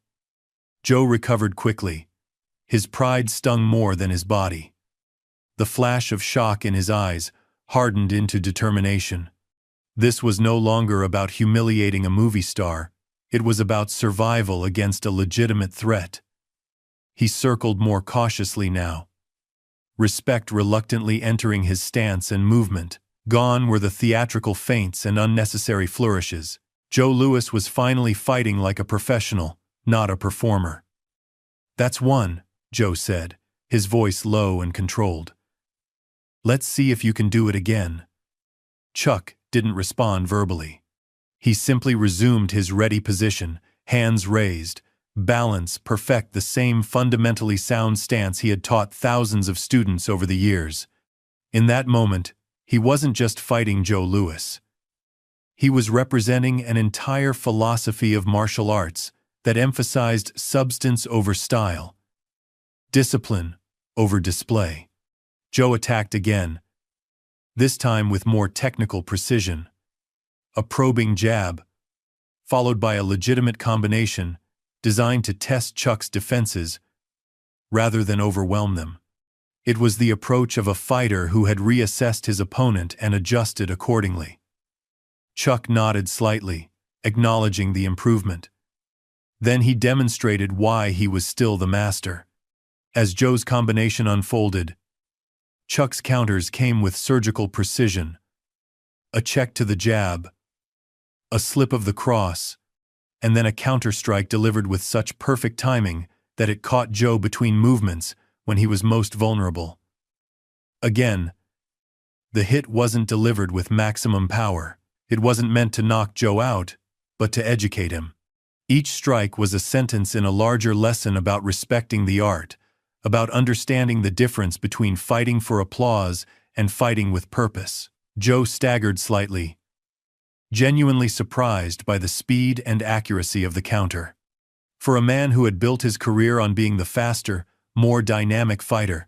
S1: Joe recovered quickly. His pride stung more than his body. The flash of shock in his eyes hardened into determination. This was no longer about humiliating a movie star. It was about survival against a legitimate threat. He circled more cautiously now, respect reluctantly entering his stance and movement. Gone were the theatrical feints and unnecessary flourishes. Joe Louis was finally fighting like a professional, not a performer. "That's one," Joe said, his voice low and controlled. "Let's see if you can do it again." Chuck didn't respond verbally. He simply resumed his ready position, hands raised, balance perfect, the same fundamentally sound stance he had taught thousands of students over the years. In that moment, he wasn't just fighting Joe Louis. He was representing an entire philosophy of martial arts that emphasized substance over style, discipline over display. Joe attacked again, this time with more technical precision. A probing jab, followed by a legitimate combination designed to test Chuck's defenses rather than overwhelm them. It was the approach of a fighter who had reassessed his opponent and adjusted accordingly. Chuck nodded slightly, acknowledging the improvement. Then he demonstrated why he was still the master. As Joe's combination unfolded, Chuck's counters came with surgical precision. A check to the jab, a slip of the cross, and then a counter-strike delivered with such perfect timing that it caught Joe between movements when he was most vulnerable. Again, the hit wasn't delivered with maximum power. It wasn't meant to knock Joe out, but to educate him. Each strike was a sentence in a larger lesson about respecting the art, about understanding the difference between fighting for applause and fighting with purpose. Joe staggered slightly, genuinely surprised by the speed and accuracy of the counter. For a man who had built his career on being the faster, more dynamic fighter,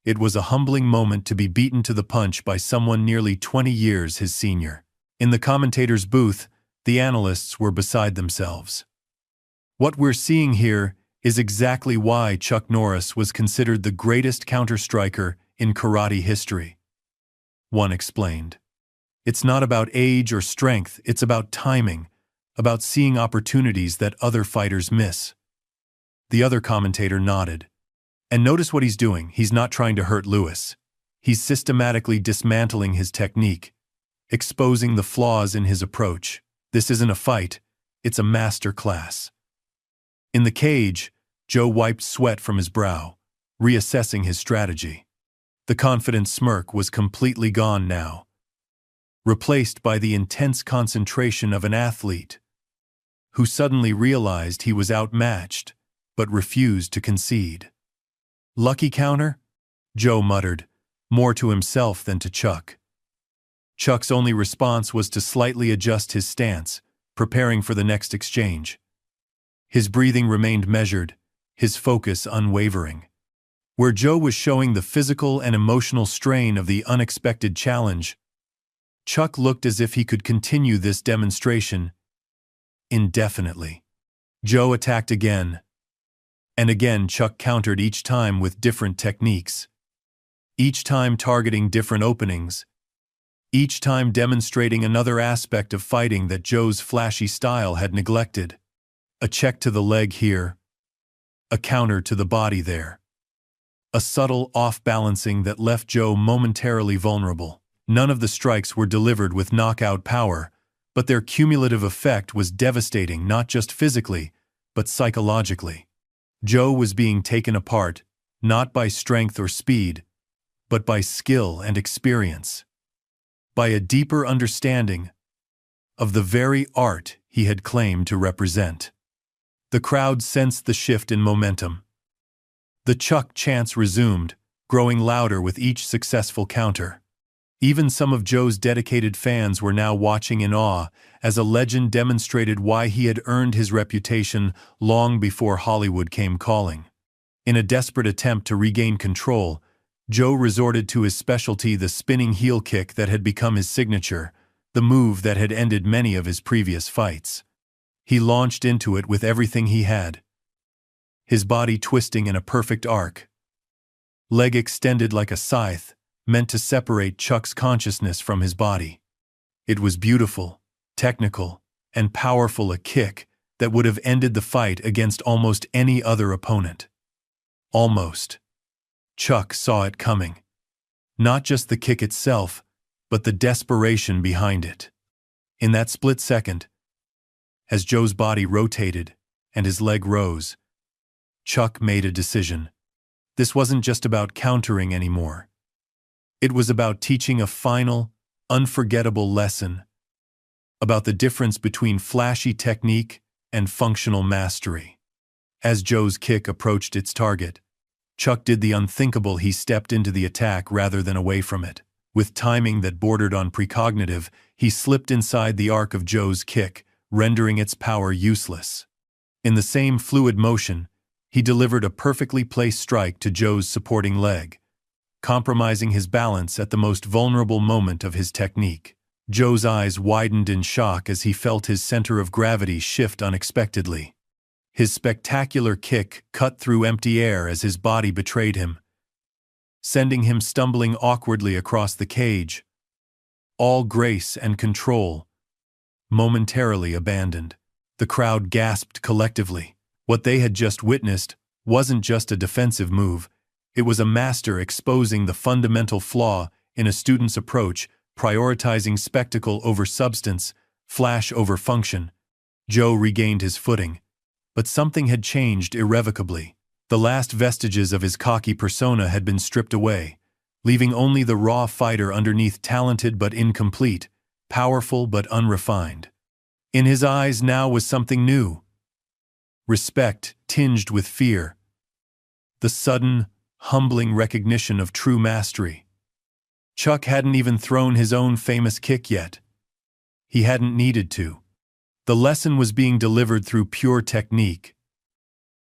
S1: it was a humbling moment to be beaten to the punch by someone nearly 20 years his senior. In the commentator's booth, the analysts were beside themselves. What we're seeing here is exactly why Chuck Norris was considered the greatest counter-striker in karate history. One explained. It's not about age or strength, it's about timing, about seeing opportunities that other fighters miss. The other commentator nodded. And notice what he's doing. He's not trying to hurt Louis. He's systematically dismantling his technique, exposing the flaws in his approach. This isn't a fight, it's a master class. In the cage, Joe wiped sweat from his brow, reassessing his strategy. The confident smirk was completely gone now, replaced by the intense concentration of an athlete who suddenly realized he was outmatched, but refused to concede. Lucky counter? Joe muttered, more to himself than to Chuck. Chuck's only response was to slightly adjust his stance, preparing for the next exchange. His breathing remained measured, his focus unwavering. Where Joe was showing the physical and emotional strain of the unexpected challenge, Chuck looked as if he could continue this demonstration indefinitely. Joe attacked again, and again Chuck countered, each time with different techniques, each time targeting different openings, each time demonstrating another aspect of fighting that Joe's flashy style had neglected. A check to the leg here, a counter to the body there. A subtle off-balancing that left Joe momentarily vulnerable. None of the strikes were delivered with knockout power, but their cumulative effect was devastating, not just physically, but psychologically. Joe was being taken apart, not by strength or speed, but by skill and experience, by a deeper understanding of the very art he had claimed to represent. The crowd sensed the shift in momentum. The Chuck chants resumed, growing louder with each successful counter. Even some of Joe's dedicated fans were now watching in awe as a legend demonstrated why he had earned his reputation long before Hollywood came calling. In a desperate attempt to regain control, Joe resorted to his specialty, the spinning heel kick that had become his signature, the move that had ended many of his previous fights. He launched into it with everything he had, his body twisting in a perfect arc, leg extended like a scythe, meant to separate Chuck's consciousness from his body. It was beautiful, technical, and powerful, a kick that would have ended the fight against almost any other opponent. Almost. Chuck saw it coming. Not just the kick itself, but the desperation behind it. In that split second, as Joe's body rotated and his leg rose, Chuck made a decision. This wasn't just about countering anymore. It was about teaching a final, unforgettable lesson about the difference between flashy technique and functional mastery. As Joe's kick approached its target, Chuck did the unthinkable. He stepped into the attack rather than away from it. With timing that bordered on precognitive, he slipped inside the arc of Joe's kick, rendering its power useless. In the same fluid motion, he delivered a perfectly placed strike to Joe's supporting leg, compromising his balance at the most vulnerable moment of his technique. Joe's eyes widened in shock as he felt his center of gravity shift unexpectedly. His spectacular kick cut through empty air as his body betrayed him, sending him stumbling awkwardly across the cage, all grace and control momentarily abandoned. The crowd gasped collectively. What they had just witnessed wasn't just a defensive move, it was a master exposing the fundamental flaw in a student's approach, prioritizing spectacle over substance, flash over function. Joe regained his footing, but something had changed irrevocably. The last vestiges of his cocky persona had been stripped away, leaving only the raw fighter underneath, talented but incomplete, powerful but unrefined. In his eyes now was something new. Respect tinged with fear. The sudden, humbling recognition of true mastery. Chuck hadn't even thrown his own famous kick yet. He hadn't needed to. The lesson was being delivered through pure technique,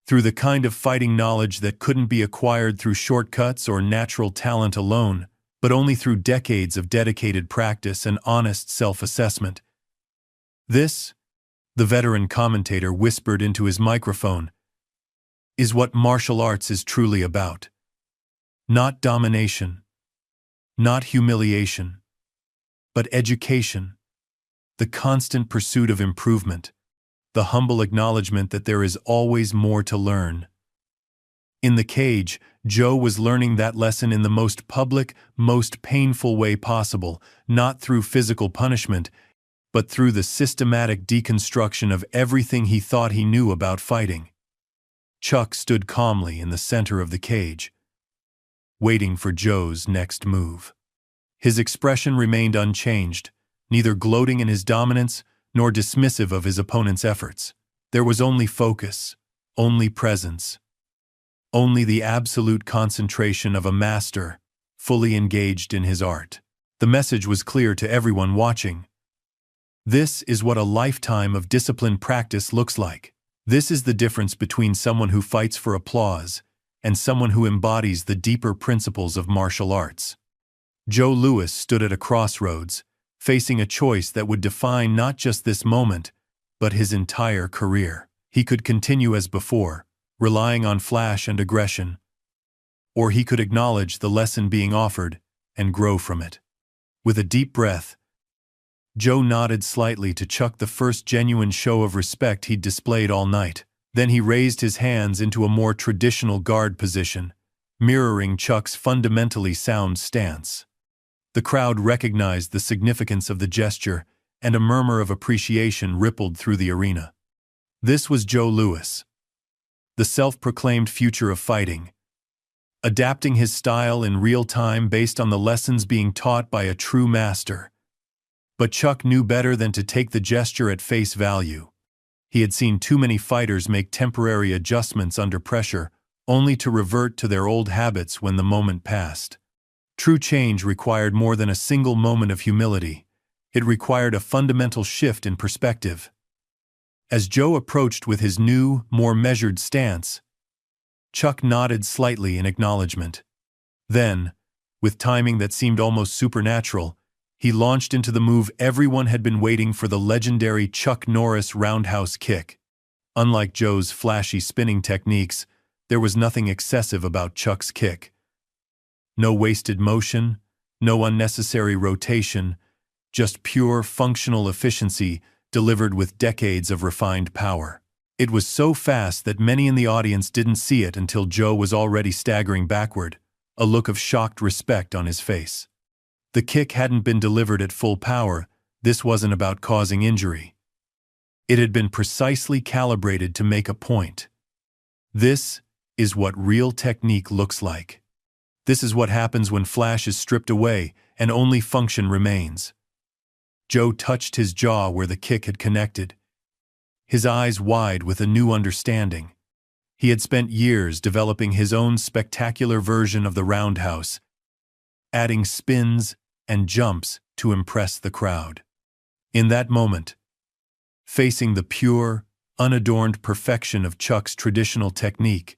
S1: through the kind of fighting knowledge that couldn't be acquired through shortcuts or natural talent alone, but only through decades of dedicated practice and honest self-assessment. This, the veteran commentator whispered into his microphone, is what martial arts is truly about. Not domination, not humiliation, but education, the constant pursuit of improvement, the humble acknowledgement that there is always more to learn. In the cage, Joe was learning that lesson in the most public, most painful way possible, not through physical punishment, but through the systematic deconstruction of everything he thought he knew about fighting. Chuck stood calmly in the center of the cage, waiting for Joe's next move. His expression remained unchanged, neither gloating in his dominance nor dismissive of his opponent's efforts. There was only focus, only presence, only the absolute concentration of a master, fully engaged in his art. The message was clear to everyone watching. This is what a lifetime of disciplined practice looks like. This is the difference between someone who fights for applause and someone who embodies the deeper principles of martial arts. Joe Louis stood at a crossroads, facing a choice that would define not just this moment, but his entire career. He could continue as before, relying on flash and aggression, or he could acknowledge the lesson being offered and grow from it. With a deep breath, Joe nodded slightly to Chuck, the first genuine show of respect he'd displayed all night. Then he raised his hands into a more traditional guard position, mirroring Chuck's fundamentally sound stance. The crowd recognized the significance of the gesture, and a murmur of appreciation rippled through the arena. This was Joe Louis, the self-proclaimed future of fighting, adapting his style in real time based on the lessons being taught by a true master. But Chuck knew better than to take the gesture at face value. He had seen too many fighters make temporary adjustments under pressure, only to revert to their old habits when the moment passed. True change required more than a single moment of humility. It required a fundamental shift in perspective. As Joe approached with his new, more measured stance, Chuck nodded slightly in acknowledgement. Then, with timing that seemed almost supernatural, he launched into the move everyone had been waiting for, the legendary Chuck Norris roundhouse kick. Unlike Joe's flashy spinning techniques, there was nothing excessive about Chuck's kick. No wasted motion, no unnecessary rotation, just pure functional efficiency delivered with decades of refined power. It was so fast that many in the audience didn't see it until Joe was already staggering backward, a look of shocked respect on his face. The kick hadn't been delivered at full power. This wasn't about causing injury. It had been precisely calibrated to make a point. This is what real technique looks like. This is what happens when flash is stripped away and only function remains. Joe touched his jaw where the kick had connected, his eyes wide with a new understanding. He had spent years developing his own spectacular version of the roundhouse, adding spins and jumps to impress the crowd. In that moment, facing the pure, unadorned perfection of Chuck's traditional technique,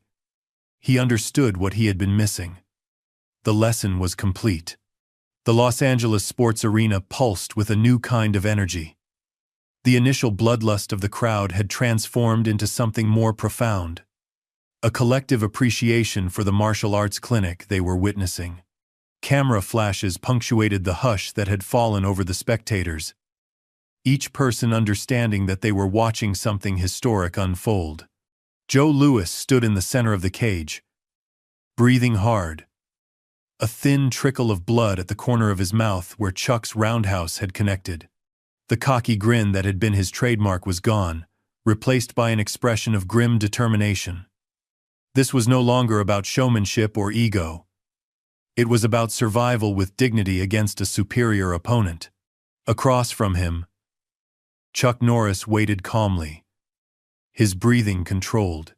S1: he understood what he had been missing. The lesson was complete. The Los Angeles sports arena pulsed with a new kind of energy. The initial bloodlust of the crowd had transformed into something more profound, a collective appreciation for the martial arts clinic they were witnessing. Camera flashes punctuated the hush that had fallen over the spectators, each person understanding that they were watching something historic unfold. Joe Louis stood in the center of the cage, breathing hard, a thin trickle of blood at the corner of his mouth where Chuck's roundhouse had connected. The cocky grin that had been his trademark was gone, replaced by an expression of grim determination. This was no longer about showmanship or ego. It was about survival with dignity against a superior opponent. Across from him, Chuck Norris waited calmly, his breathing controlled,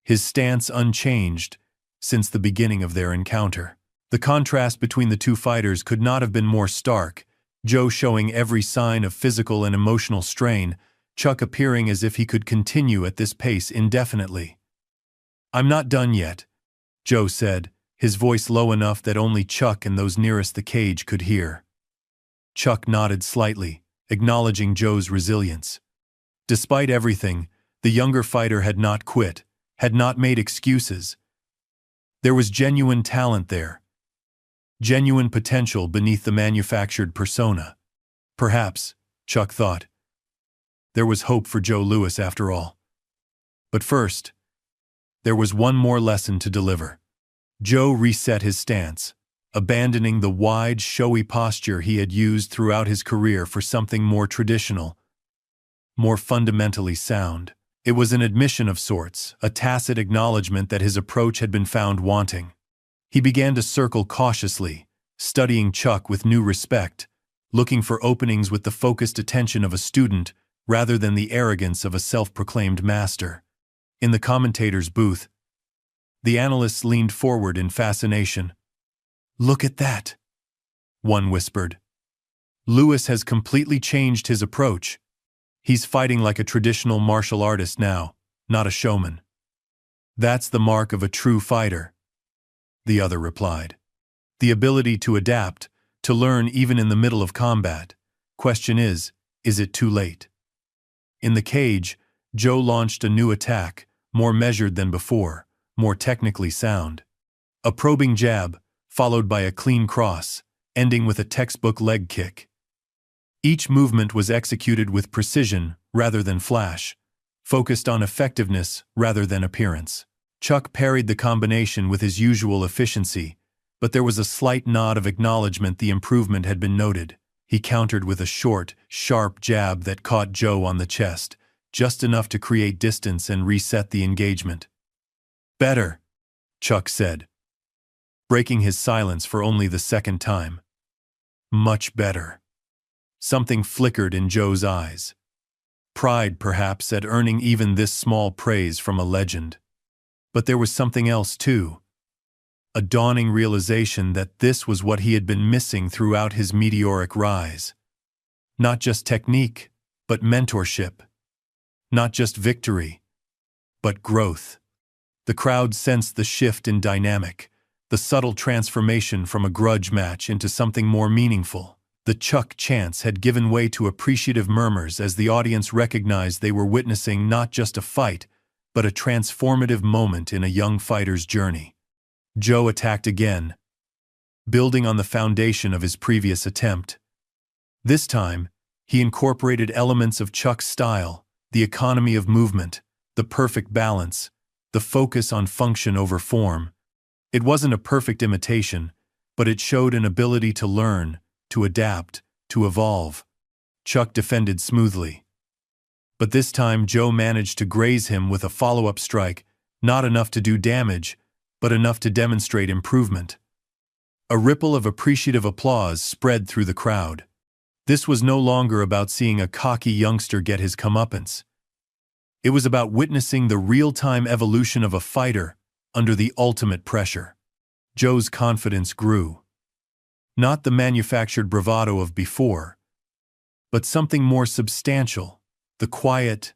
S1: his stance unchanged since the beginning of their encounter. The contrast between the two fighters could not have been more stark, Joe showing every sign of physical and emotional strain, Chuck appearing as if he could continue at this pace indefinitely. "I'm not done yet," Joe said, his voice low enough that only Chuck and those nearest the cage could hear. Chuck nodded slightly, acknowledging Joe's resilience. Despite everything, the younger fighter had not quit, had not made excuses. There was genuine talent there, genuine potential beneath the manufactured persona. Perhaps, Chuck thought, there was hope for Joe Louis after all. But first, there was one more lesson to deliver. Joe reset his stance, abandoning the wide, showy posture he had used throughout his career for something more traditional, more fundamentally sound. It was an admission of sorts, a tacit acknowledgement that his approach had been found wanting. He began to circle cautiously, studying Chuck with new respect, looking for openings with the focused attention of a student rather than the arrogance of a self-proclaimed master. In the commentator's booth, the analysts leaned forward in fascination. "Look at that," one whispered. "Louis has completely changed his approach. He's fighting like a traditional martial artist now, not a showman." "That's the mark of a true fighter," the other replied. "The ability to adapt, to learn even in the middle of combat. Question is it too late?" In the cage, Joe launched a new attack, more measured than before, more technically sound. A probing jab, followed by a clean cross, ending with a textbook leg kick. Each movement was executed with precision rather than flash, focused on effectiveness rather than appearance. Chuck parried the combination with his usual efficiency, but there was a slight nod of acknowledgement the improvement had been noted. He countered with a short, sharp jab that caught Joe on the chest, just enough to create distance and reset the engagement. "Better," Chuck said, breaking his silence for only the second time. "Much better." Something flickered in Joe's eyes. Pride, perhaps, at earning even this small praise from a legend. But there was something else, too. A dawning realization that this was what he had been missing throughout his meteoric rise. Not just technique, but mentorship. Not just victory, but growth. The crowd sensed the shift in dynamic, the subtle transformation from a grudge match into something more meaningful. The Chuck chants had given way to appreciative murmurs as the audience recognized they were witnessing not just a fight, but a transformative moment in a young fighter's journey. Joe attacked again, building on the foundation of his previous attempt. This time, he incorporated elements of Chuck's style, the economy of movement, the perfect balance, the focus on function over form. It wasn't a perfect imitation, but it showed an ability to learn, to adapt, to evolve. Chuck defended smoothly. But this time Joe managed to graze him with a follow-up strike, not enough to do damage, but enough to demonstrate improvement. A ripple of appreciative applause spread through the crowd. This was no longer about seeing a cocky youngster get his comeuppance. It was about witnessing the real-time evolution of a fighter under the ultimate pressure. Joe's confidence grew. Not the manufactured bravado of before, but something more substantial, the quiet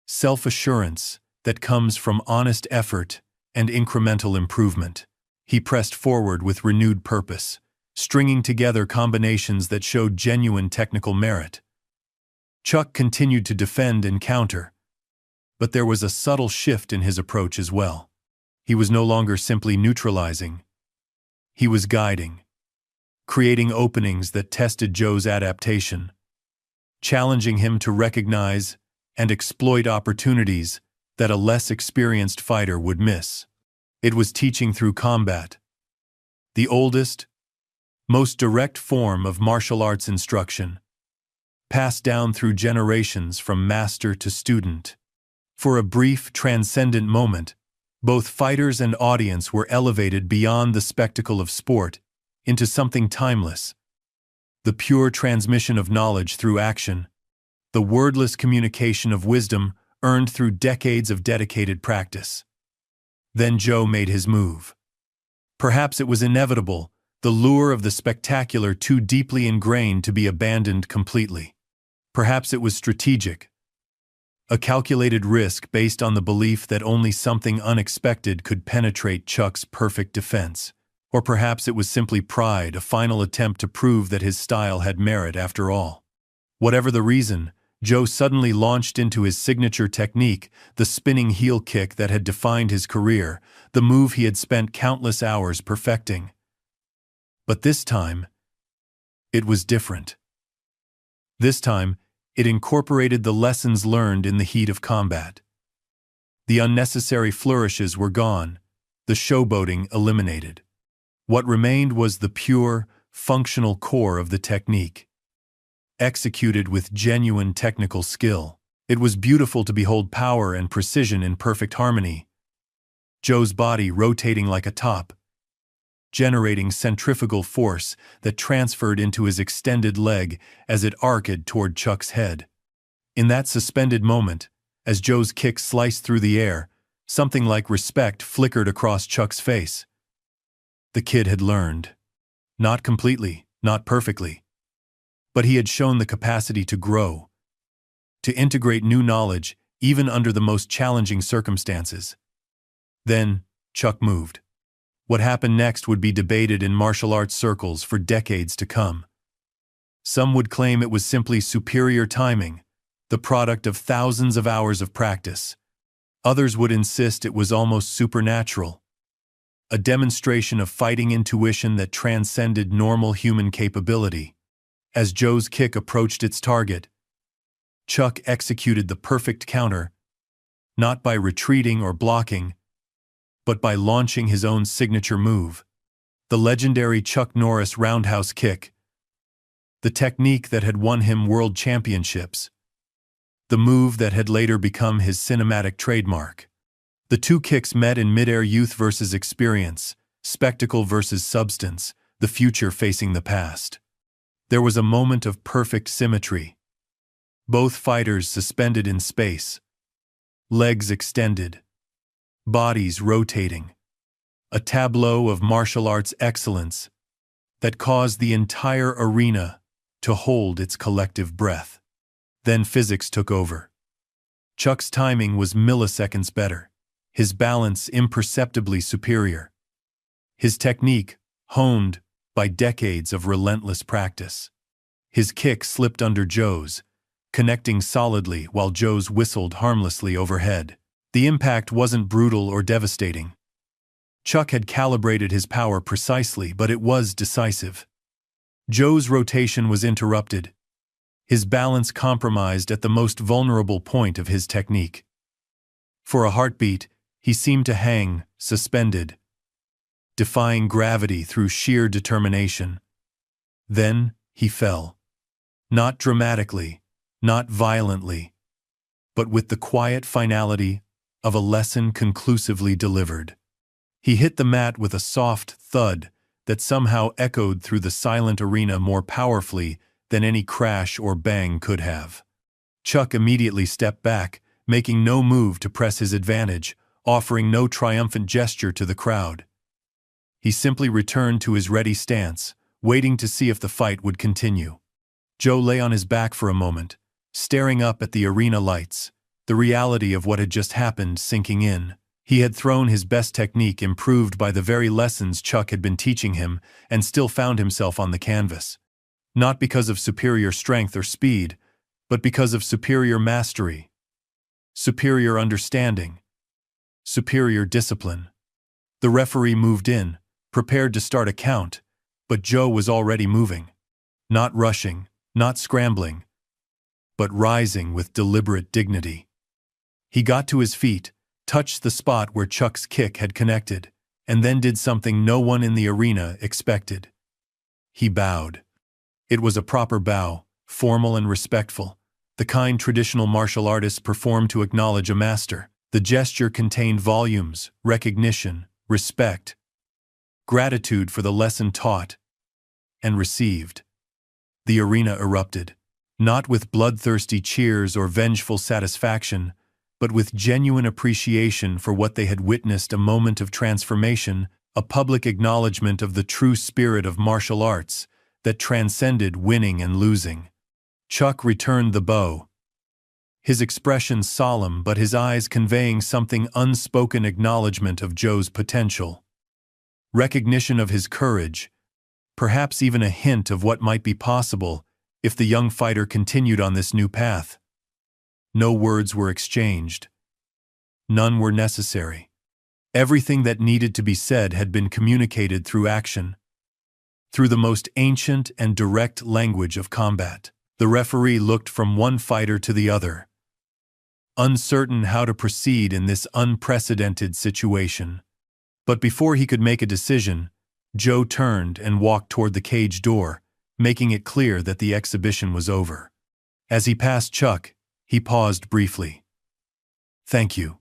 S1: self-assurance that comes from honest effort and incremental improvement. He pressed forward with renewed purpose, stringing together combinations that showed genuine technical merit. Chuck continued to defend and counter, but there was a subtle shift in his approach as well. He was no longer simply neutralizing. He was guiding, creating openings that tested Joe's adaptation, challenging him to recognize and exploit opportunities that a less experienced fighter would miss. It was teaching through combat, the oldest, most direct form of martial arts instruction, passed down through generations from master to student. For a brief, transcendent moment, both fighters and audience were elevated beyond the spectacle of sport into something timeless. The pure transmission of knowledge through action, the wordless communication of wisdom earned through decades of dedicated practice. Then Joe made his move. Perhaps it was inevitable, the lure of the spectacular too deeply ingrained to be abandoned completely. Perhaps it was strategic, a calculated risk based on the belief that only something unexpected could penetrate Chuck's perfect defense. Or perhaps it was simply pride, a final attempt to prove that his style had merit after all. Whatever the reason, Joe suddenly launched into his signature technique, the spinning heel kick that had defined his career, the move he had spent countless hours perfecting. But this time, it was different. This time, it incorporated the lessons learned in the heat of combat. The unnecessary flourishes were gone, the showboating eliminated. What remained was the pure, functional core of the technique, executed with genuine technical skill. It was beautiful to behold power and precision in perfect harmony. Joe's body rotating like a top, generating centrifugal force that transferred into his extended leg as it arced toward Chuck's head. In that suspended moment, as Joe's kick sliced through the air, something like respect flickered across Chuck's face. The kid had learned. Not completely, not perfectly. But he had shown the capacity to grow, to integrate new knowledge even under the most challenging circumstances. Then, Chuck moved. What happened next would be debated in martial arts circles for decades to come. Some would claim it was simply superior timing, the product of thousands of hours of practice. Others would insist it was almost supernatural, a demonstration of fighting intuition that transcended normal human capability. As Joe's kick approached its target, Chuck executed the perfect counter, not by retreating or blocking, but by launching his own signature move, the legendary Chuck Norris roundhouse kick, the technique that had won him world championships, the move that had later become his cinematic trademark. The two kicks met in midair, youth versus experience, spectacle versus substance, the future facing the past. There was a moment of perfect symmetry. Both fighters suspended in space, legs extended, bodies rotating. A tableau of martial arts excellence that caused the entire arena to hold its collective breath. Then physics took over. Chuck's timing was milliseconds better, his balance imperceptibly superior, his technique honed by decades of relentless practice. His kick slipped under Joe's, connecting solidly while Joe's whistled harmlessly overhead. The impact wasn't brutal or devastating. Chuck had calibrated his power precisely, but it was decisive. Joe's rotation was interrupted, his balance compromised at the most vulnerable point of his technique. For a heartbeat, he seemed to hang, suspended, defying gravity through sheer determination. Then, he fell. Not dramatically, not violently, but with the quiet finality of a lesson conclusively delivered. He hit the mat with a soft thud that somehow echoed through the silent arena more powerfully than any crash or bang could have. Chuck immediately stepped back, making no move to press his advantage, offering no triumphant gesture to the crowd. He simply returned to his ready stance, waiting to see if the fight would continue. Joe lay on his back for a moment, staring up at the arena lights, the reality of what had just happened sinking in. He had thrown his best technique improved by the very lessons Chuck had been teaching him and still found himself on the canvas. Not because of superior strength or speed, but because of superior mastery, superior understanding, superior discipline. The referee moved in, prepared to start a count, but Joe was already moving. Not rushing, not scrambling, but rising with deliberate dignity. He got to his feet, touched the spot where Chuck's kick had connected, and then did something no one in the arena expected. He bowed. It was a proper bow, formal and respectful, the kind traditional martial artists perform to acknowledge a master. The gesture contained volumes, recognition, respect, gratitude for the lesson taught and received. The arena erupted, not with bloodthirsty cheers or vengeful satisfaction, but with genuine appreciation for what they had witnessed, a moment of transformation, a public acknowledgement of the true spirit of martial arts that transcended winning and losing. Chuck returned the bow, his expression solemn but his eyes conveying something unspoken acknowledgement of Joe's potential. Recognition of his courage, perhaps even a hint of what might be possible if the young fighter continued on this new path. No words were exchanged. None were necessary. Everything that needed to be said had been communicated through action, through the most ancient and direct language of combat. The referee looked from one fighter to the other, uncertain how to proceed in this unprecedented situation. But before he could make a decision, Joe turned and walked toward the cage door, making it clear that the exhibition was over. As he passed Chuck, he paused briefly. "Thank you,"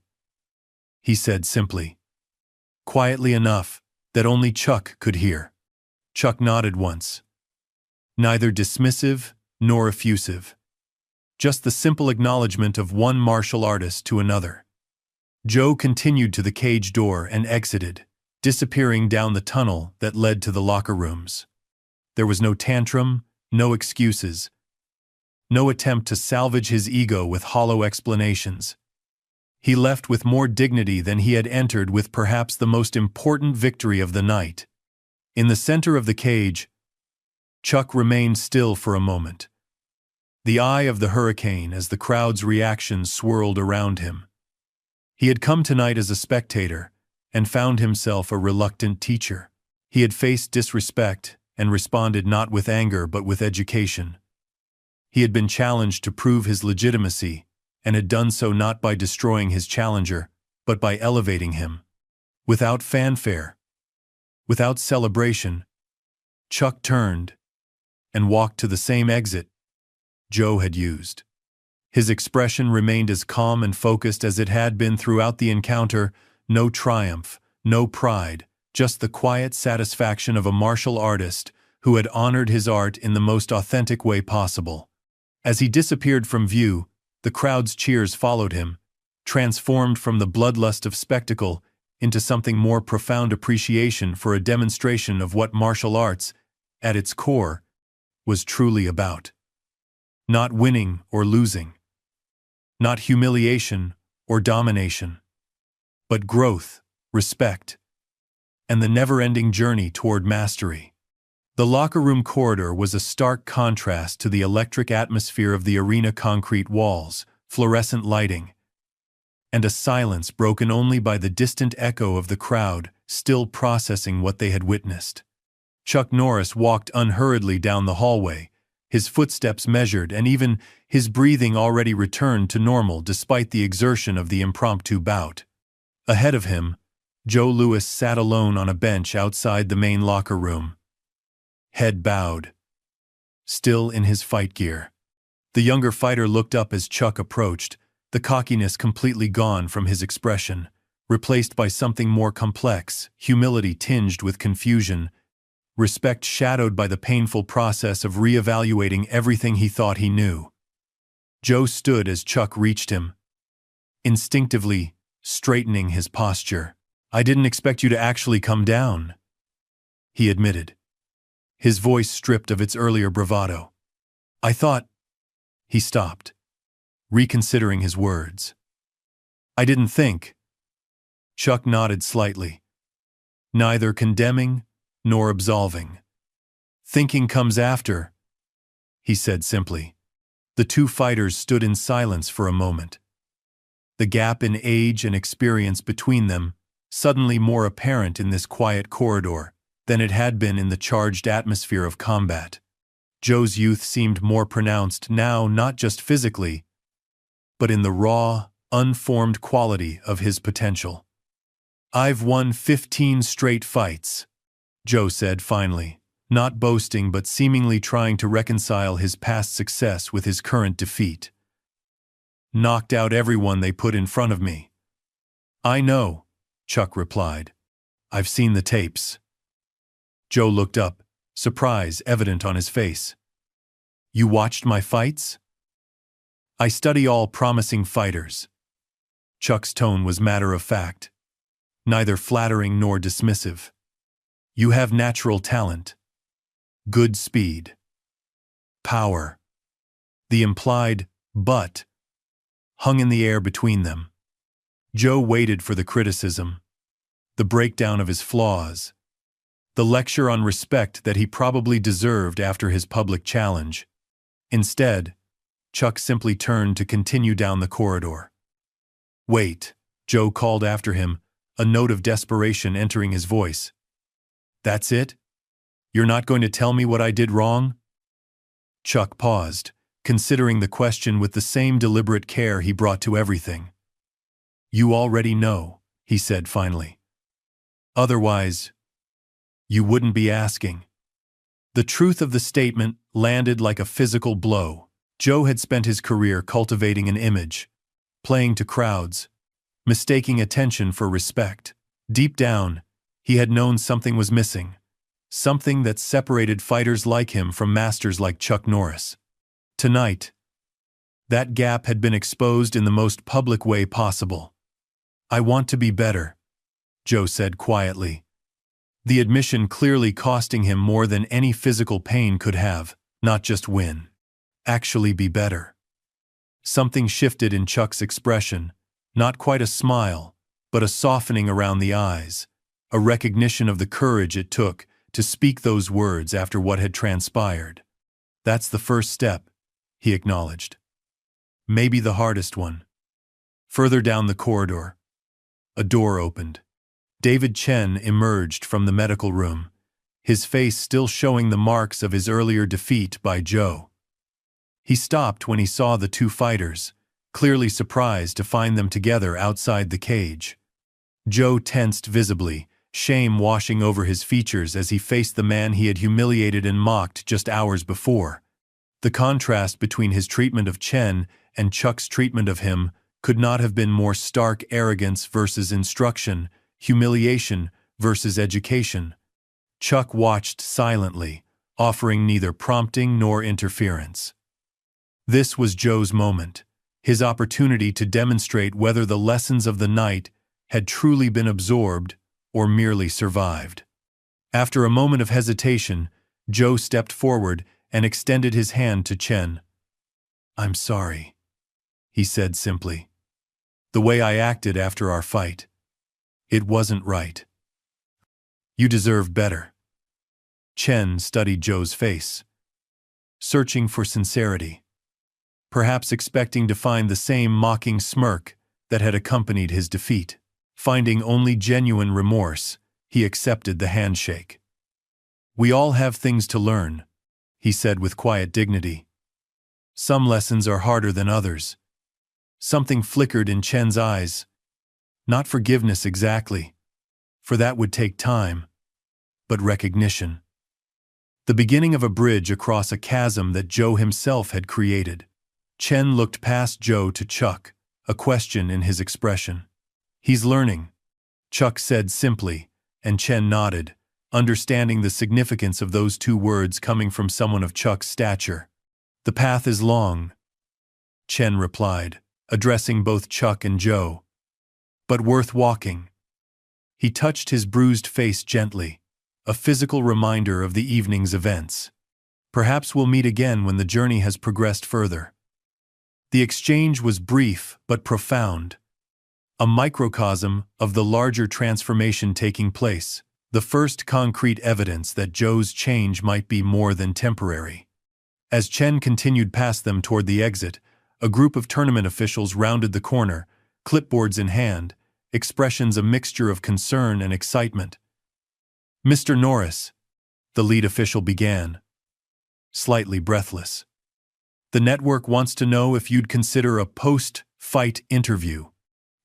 S1: he said simply, quietly enough that only Chuck could hear. Chuck nodded once, neither dismissive nor effusive, just the simple acknowledgement of one martial artist to another. Joe continued to the cage door and exited, disappearing down the tunnel that led to the locker rooms. There was no tantrum, no excuses, no attempt to salvage his ego with hollow explanations. He left with more dignity than he had entered, with perhaps the most important victory of the night. In the center of the cage, Chuck remained still for a moment, the eye of the hurricane as the crowd's reactions swirled around him. He had come tonight as a spectator and found himself a reluctant teacher. He had faced disrespect and responded not with anger but with education. He had been challenged to prove his legitimacy and had done so not by destroying his challenger, but by elevating him. Without fanfare, without celebration, Chuck turned and walked to the same exit Joe had used. His expression remained as calm and focused as it had been throughout the encounter, no triumph, no pride, just the quiet satisfaction of a martial artist who had honored his art in the most authentic way possible. As he disappeared from view, the crowd's cheers followed him, transformed from the bloodlust of spectacle into something more profound appreciation for a demonstration of what martial arts, at its core, was truly about. Not winning or losing, not humiliation or domination, but growth, respect, and the never-ending journey toward mastery. The locker room corridor was a stark contrast to the electric atmosphere of the arena, concrete walls, fluorescent lighting, and a silence broken only by the distant echo of the crowd still processing what they had witnessed. Chuck Norris walked unhurriedly down the hallway, his footsteps measured and even his breathing already returned to normal despite the exertion of the impromptu bout. Ahead of him, Joe Louis sat alone on a bench outside the main locker room, head bowed, still in his fight gear. The younger fighter looked up as Chuck approached, the cockiness completely gone from his expression, replaced by something more complex, humility tinged with confusion, respect shadowed by the painful process of reevaluating everything he thought he knew. Joe stood as Chuck reached him, instinctively straightening his posture. "I didn't expect you to actually come down," he admitted, his voice stripped of its earlier bravado. "I thought—" He stopped, reconsidering his words. "I didn't think." Chuck nodded slightly, neither condemning nor absolving. "Thinking comes after," he said simply. The two fighters stood in silence for a moment, the gap in age and experience between them suddenly more apparent in this quiet corridor than it had been in the charged atmosphere of combat. Joe's youth seemed more pronounced now, not just physically, but in the raw, unformed quality of his potential. "I've won 15 straight fights," Joe said finally, not boasting but seemingly trying to reconcile his past success with his current defeat. "Knocked out everyone they put in front of me." "I know," Chuck replied. "I've seen the tapes." Joe looked up, surprise evident on his face. "You watched my fights?" "I study all promising fighters." Chuck's tone was matter-of-fact, neither flattering nor dismissive. "You have natural talent, good speed, power." The implied "but" hung in the air between them. Joe waited for the criticism, the breakdown of his flaws, the lecture on respect that he probably deserved after his public challenge. Instead, Chuck simply turned to continue down the corridor. "Wait," Joe called after him, a note of desperation entering his voice. "That's it? You're not going to tell me what I did wrong?" Chuck paused, considering the question with the same deliberate care he brought to everything. "You already know," he said finally. "Otherwise, you wouldn't be asking." The truth of the statement landed like a physical blow. Joe had spent his career cultivating an image, playing to crowds, mistaking attention for respect. Deep down, he had known something was missing, something that separated fighters like him from masters like Chuck Norris. Tonight, that gap had been exposed in the most public way possible. "I want to be better," Joe said quietly, the admission clearly costing him more than any physical pain could have. Not just win, actually be better. Something shifted in Chuck's expression, not quite a smile, but a softening around the eyes, a recognition of the courage it took to speak those words after what had transpired. "That's the first step," he acknowledged. "Maybe the hardest one." Further down the corridor, a door opened. David Chen emerged from the medical room, his face still showing the marks of his earlier defeat by Joe. He stopped when he saw the two fighters, clearly surprised to find them together outside the cage. Joe tensed visibly, shame washing over his features as he faced the man he had humiliated and mocked just hours before. The contrast between his treatment of Chen and Chuck's treatment of him could not have been more stark. Arrogance versus instruction, humiliation versus education. Chuck watched silently, offering neither prompting nor interference. This was Joe's moment, his opportunity to demonstrate whether the lessons of the night had truly been absorbed or merely survived. After a moment of hesitation, Joe stepped forward and extended his hand to Chen. "I'm sorry," he said simply. "The way I acted after our fight. It wasn't right. You deserve better." Chen studied Joe's face, searching for sincerity, perhaps expecting to find the same mocking smirk that had accompanied his defeat. Finding only genuine remorse, he accepted the handshake. "We all have things to learn," he said with quiet dignity. "Some lessons are harder than others." Something flickered in Chen's eyes. Not forgiveness exactly, for that would take time, but recognition. The beginning of a bridge across a chasm that Joe himself had created. Chen looked past Joe to Chuck, a question in his expression. "He's learning," Chuck said simply, and Chen nodded, understanding the significance of those two words coming from someone of Chuck's stature. The path is long, Chen replied, addressing both Chuck and Joe. But worth walking. He touched his bruised face gently, a physical reminder of the evening's events. Perhaps we'll meet again when the journey has progressed further. The exchange was brief but profound, a microcosm of the larger transformation taking place, the first concrete evidence that Joe's change might be more than temporary. As Chen continued past them toward the exit, a group of tournament officials rounded the corner, clipboards in hand, expressions a mixture of concern and excitement. "Mr. Norris," the lead official began, slightly breathless. "The network wants to know if you'd consider a post-fight interview.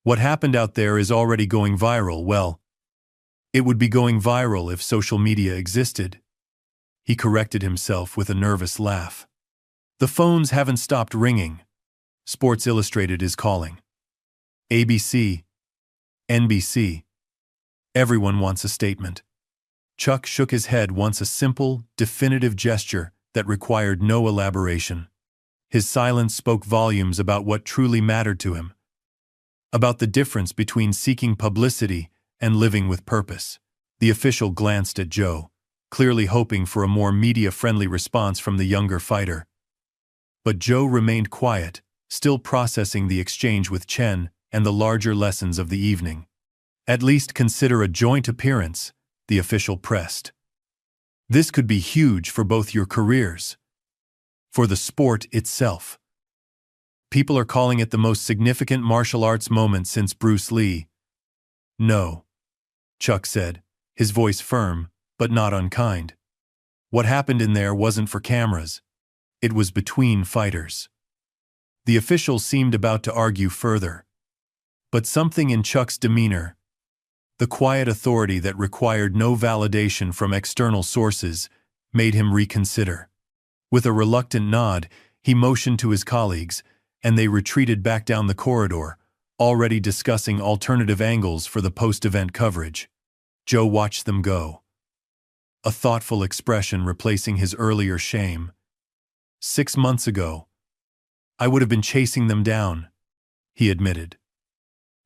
S1: What happened out there is already going viral. Well, it would be going viral if social media existed." He corrected himself with a nervous laugh. "The phones haven't stopped ringing. Sports Illustrated is calling. ABC, NBC. Everyone wants a statement." Chuck shook his head once, a simple, definitive gesture that required no elaboration. His silence spoke volumes about what truly mattered to him, about the difference between seeking publicity and living with purpose. The official glanced at Joe, clearly hoping for a more media-friendly response from the younger fighter. But Joe remained quiet, still processing the exchange with Chen and the larger lessons of the evening. "At least consider a joint appearance," the official pressed. "This could be huge for both your careers, for the sport itself. People are calling it the most significant martial arts moment since Bruce Lee." "No," Chuck said, his voice firm, but not unkind. "What happened in there wasn't for cameras. It was between fighters." The official seemed about to argue further. But something in Chuck's demeanor, the quiet authority that required no validation from external sources, made him reconsider. With a reluctant nod, he motioned to his colleagues, and they retreated back down the corridor, already discussing alternative angles for the post-event coverage. Joe watched them go, a thoughtful expression replacing his earlier shame. 6 months ago, I would have been chasing them down, he admitted,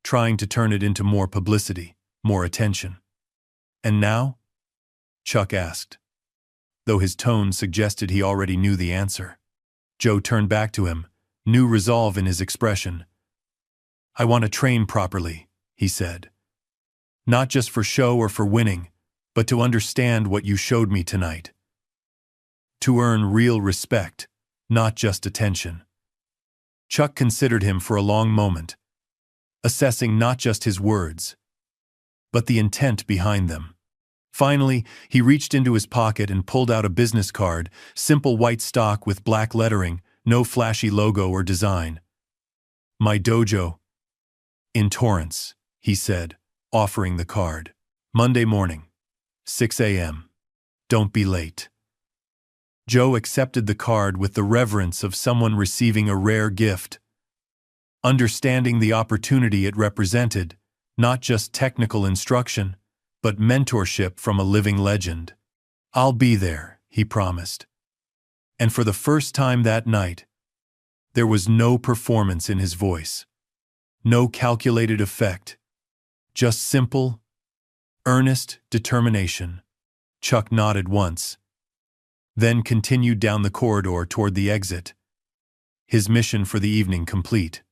S1: trying to turn it into more publicity, more attention. "And now?" Chuck asked, though his tone suggested he already knew the answer. Joe turned back to him, new resolve in his expression. "I want to train properly," he said. "Not just for show or for winning, but to understand what you showed me tonight. To earn real respect, not just attention." Chuck considered him for a long moment, assessing not just his words, but the intent behind them. Finally, he reached into his pocket and pulled out a business card, simple white stock with black lettering, no flashy logo or design. "My dojo in Torrance," he said, offering the card. "Monday morning, 6 a.m. Don't be late." Joe accepted the card with the reverence of someone receiving a rare gift, understanding the opportunity it represented, not just technical instruction, but mentorship from a living legend. "I'll be there," he promised. And for the first time that night, there was no performance in his voice, no calculated effect, just simple, earnest determination. Chuck nodded once, then continued down the corridor toward the exit, his mission for the evening complete.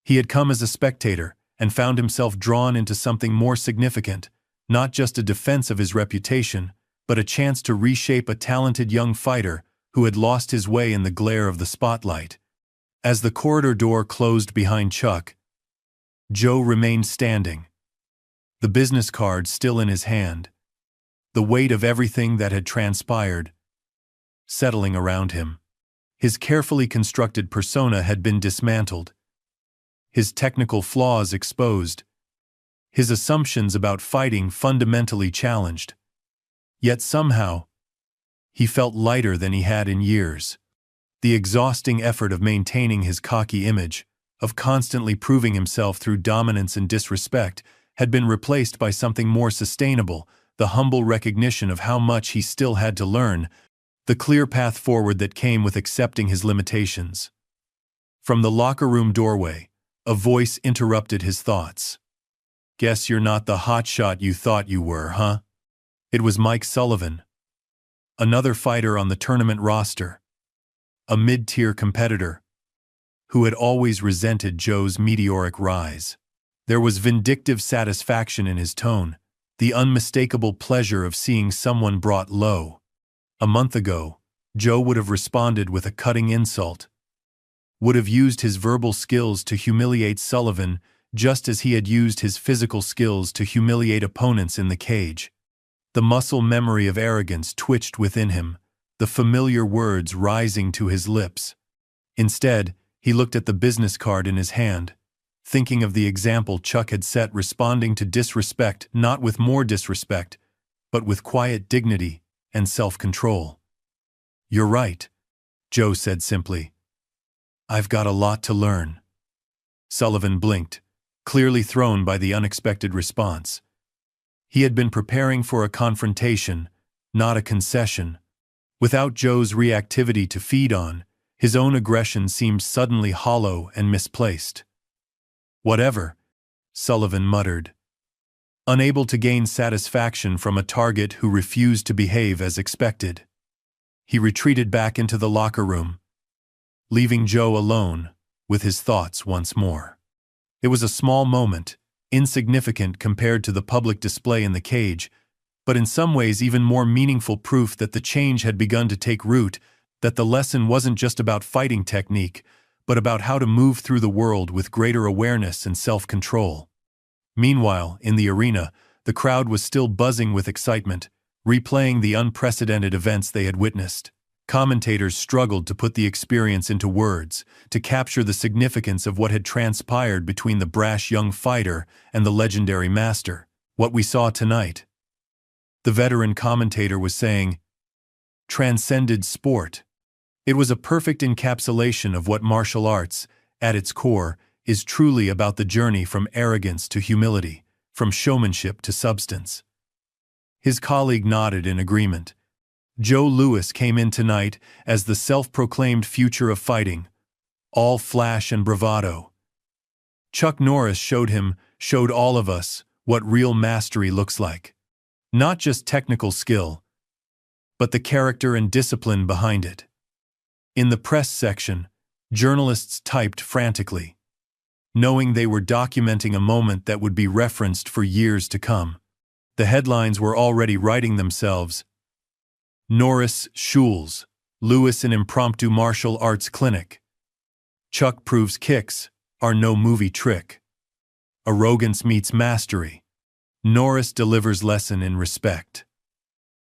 S1: He had come as a spectator and found himself drawn into something more significant, not just a defense of his reputation, but a chance to reshape a talented young fighter who had lost his way in the glare of the spotlight. As the corridor door closed behind Chuck, Joe remained standing, the business card still in his hand, the weight of everything that had transpired settling around him. His carefully constructed persona had been dismantled, his technical flaws exposed, his assumptions about fighting fundamentally challenged. Yet somehow, he felt lighter than he had in years. The exhausting effort of maintaining his cocky image, of constantly proving himself through dominance and disrespect, had been replaced by something more sustainable, the humble recognition of how much he still had to learn, the clear path forward that came with accepting his limitations. From the locker room doorway, a voice interrupted his thoughts. "Guess you're not the hotshot you thought you were, huh?" It was Mike Sullivan, another fighter on the tournament roster, a mid-tier competitor who had always resented Joe's meteoric rise. There was vindictive satisfaction in his tone, the unmistakable pleasure of seeing someone brought low. A month ago, Joe would have responded with a cutting insult, would have used his verbal skills to humiliate Sullivan just as he had used his physical skills to humiliate opponents in the cage. The muscle memory of arrogance twitched within him, the familiar words rising to his lips. Instead, he looked at the business card in his hand, thinking of the example Chuck had set, responding to disrespect not with more disrespect, but with quiet dignity and self-control. "You're right," Joe said simply. "I've got a lot to learn." Sullivan blinked, clearly thrown by the unexpected response. He had been preparing for a confrontation, not a concession. Without Joe's reactivity to feed on, his own aggression seemed suddenly hollow and misplaced. "Whatever," Sullivan muttered, unable to gain satisfaction from a target who refused to behave as expected. He retreated back into the locker room, leaving Joe alone with his thoughts once more. It was a small moment, insignificant compared to the public display in the cage, but in some ways even more meaningful proof that the change had begun to take root, that the lesson wasn't just about fighting technique, but about how to move through the world with greater awareness and self-control. Meanwhile, in the arena, the crowd was still buzzing with excitement, replaying the unprecedented events they had witnessed. Commentators struggled to put the experience into words, to capture the significance of what had transpired between the brash young fighter and the legendary master. "What we saw tonight," the veteran commentator was saying, "transcended sport." It was a perfect encapsulation of what martial arts, at its core, is truly about: the journey from arrogance to humility, from showmanship to substance. His colleague nodded in agreement. Joe Louis came in tonight as the self-proclaimed future of fighting, all flash and bravado. Chuck Norris showed all of us what real mastery looks like. Not just technical skill, but the character and discipline behind it. In the press section, journalists typed frantically, knowing they were documenting a moment that would be referenced for years to come. The headlines were already writing themselves: Norris schools Louis an impromptu martial arts clinic. Chuck proves kicks are no movie trick. Arrogance meets mastery. Norris delivers lesson in respect.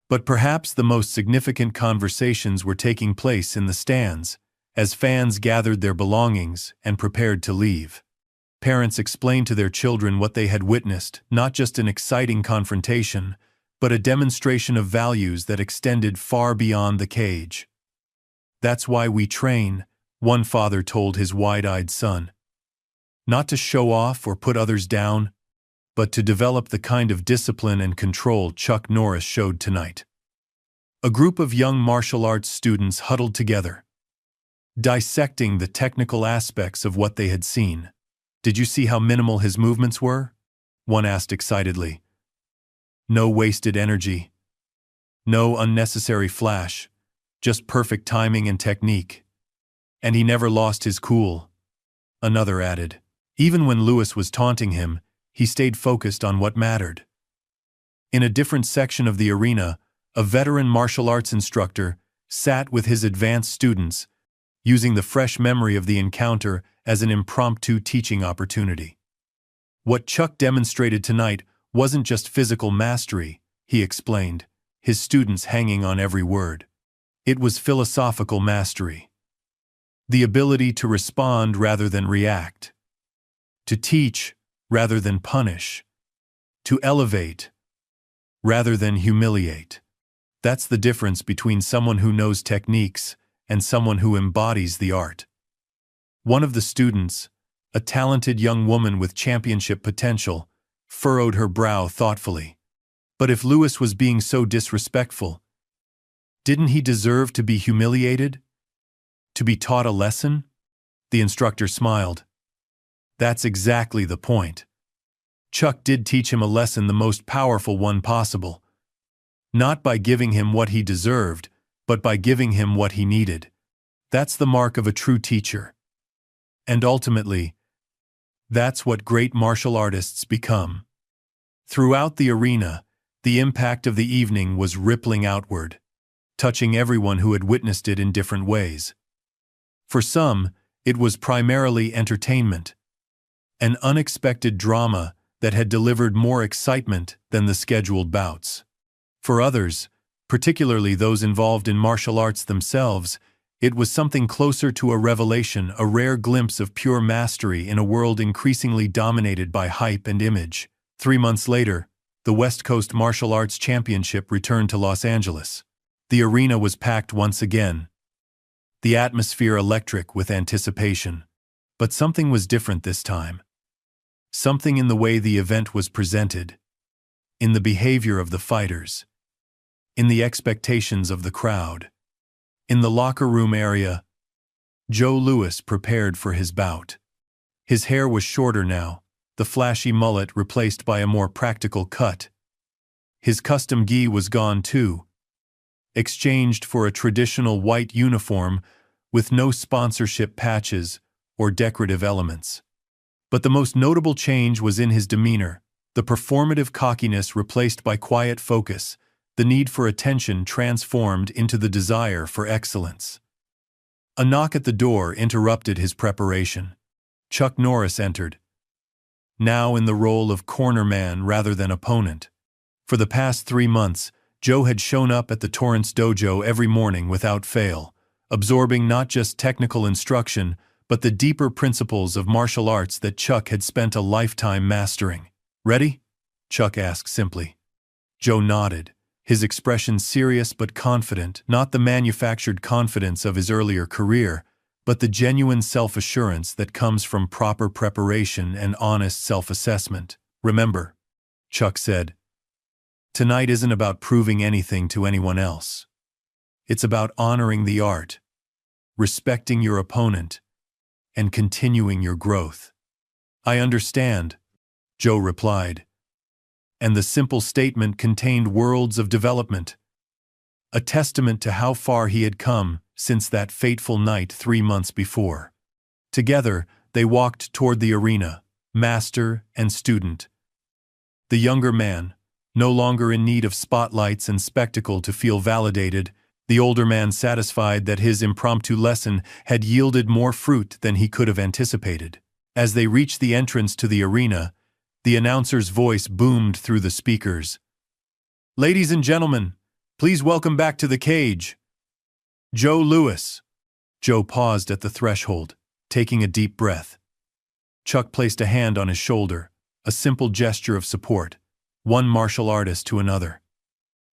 S1: But perhaps the most significant conversations were taking place in the stands, as fans gathered their belongings and prepared to leave. Parents explained to their children what they had witnessed, not just an exciting confrontation, but a demonstration of values that extended far beyond the cage. "That's why we train," one father told his wide-eyed son. "Not to show off or put others down, but to develop the kind of discipline and control Chuck Norris showed tonight." A group of young martial arts students huddled together, dissecting the technical aspects of what they had seen. "Did you see how minimal his movements were?" one asked excitedly. "No wasted energy. No unnecessary flash. Just perfect timing and technique. And he never lost his cool," another added. Even when Louis was taunting him, he stayed focused on what mattered. In a different section of the arena, a veteran martial arts instructor sat with his advanced students, using the fresh memory of the encounter as an impromptu teaching opportunity. "What Chuck demonstrated tonight wasn't just physical mastery," he explained, his students hanging on every word. "It was philosophical mastery. The ability to respond rather than react. To teach rather than punish. To elevate rather than humiliate. That's the difference between someone who knows techniques and someone who embodies the art." One of the students, a talented young woman with championship potential, furrowed her brow thoughtfully. But if Lewis was being so disrespectful, didn't he deserve to be humiliated? To be taught a lesson? The instructor smiled. That's exactly the point. Chuck did teach him a lesson, the most powerful one possible. Not by giving him what he deserved, but by giving him what he needed. That's the mark of a true teacher. And ultimately, that's what great martial artists become. Throughout the arena, the impact of the evening was rippling outward, touching everyone who had witnessed it in different ways. For some, it was primarily entertainment, an unexpected drama that had delivered more excitement than the scheduled bouts. For others, particularly those involved in martial arts themselves, it was something closer to a revelation, a rare glimpse of pure mastery in a world increasingly dominated by hype and image. 3 months later, the West Coast Martial Arts Championship returned to Los Angeles. The arena was packed once again, the atmosphere electric with anticipation. But something was different this time. Something in the way the event was presented, in the behavior of the fighters, in the expectations of the crowd. In the locker room area, Joe Louis prepared for his bout. His hair was shorter now, the flashy mullet replaced by a more practical cut. His custom gi was gone too, exchanged for a traditional white uniform with no sponsorship patches or decorative elements. But the most notable change was in his demeanor, the performative cockiness replaced by quiet focus, the need for attention transformed into the desire for excellence. A knock at the door interrupted his preparation. Chuck Norris entered, now in the role of cornerman rather than opponent. For the past 3 months, Joe had shown up at the Torrance dojo every morning without fail, absorbing not just technical instruction, but the deeper principles of martial arts that Chuck had spent a lifetime mastering. "Ready?" Chuck asked simply. Joe nodded, his expression serious but confident, not the manufactured confidence of his earlier career, but the genuine self-assurance that comes from proper preparation and honest self-assessment. "Remember," Chuck said, "tonight isn't about proving anything to anyone else. It's about honoring the art, respecting your opponent, and continuing your growth." "I understand," Joe replied. And the simple statement contained worlds of development, a testament to how far he had come since that fateful night 3 months before. Together, they walked toward the arena, master and student. The younger man, no longer in need of spotlights and spectacle to feel validated, the older man satisfied that his impromptu lesson had yielded more fruit than he could have anticipated. As they reached the entrance to the arena, the announcer's voice boomed through the speakers. "Ladies and gentlemen, please welcome back to the cage, Joe Louis." Joe paused at the threshold, taking a deep breath. Chuck placed a hand on his shoulder, a simple gesture of support, one martial artist to another.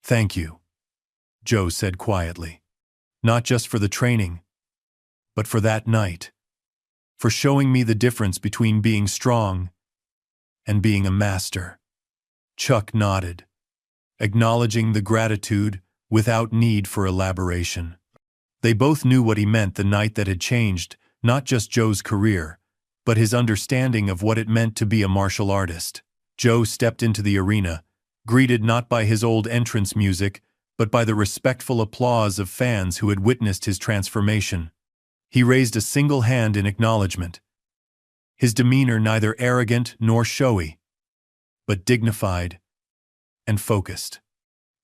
S1: "Thank you," Joe said quietly. "Not just for the training, but for that night. For showing me the difference between being strong and being a master." Chuck nodded, acknowledging the gratitude without need for elaboration. They both knew what he meant the night that had changed not just Joe's career, but his understanding of what it meant to be a martial artist. Joe stepped into the arena, greeted not by his old entrance music, but by the respectful applause of fans who had witnessed his transformation. He raised a single hand in acknowledgement, his demeanor neither arrogant nor showy, but dignified and focused.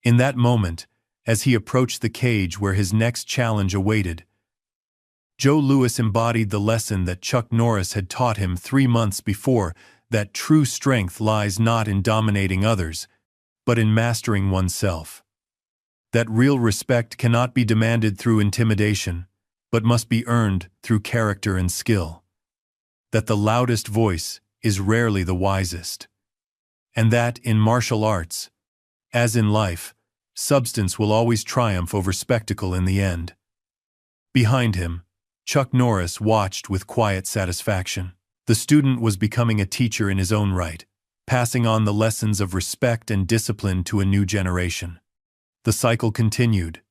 S1: In that moment, as he approached the cage where his next challenge awaited, Joe Louis embodied the lesson that Chuck Norris had taught him 3 months before, that true strength lies not in dominating others, but in mastering oneself. That real respect cannot be demanded through intimidation, but must be earned through character and skill. That the loudest voice is rarely the wisest. And that, in martial arts, as in life, substance will always triumph over spectacle in the end. Behind him, Chuck Norris watched with quiet satisfaction. The student was becoming a teacher in his own right, passing on the lessons of respect and discipline to a new generation. The cycle continued.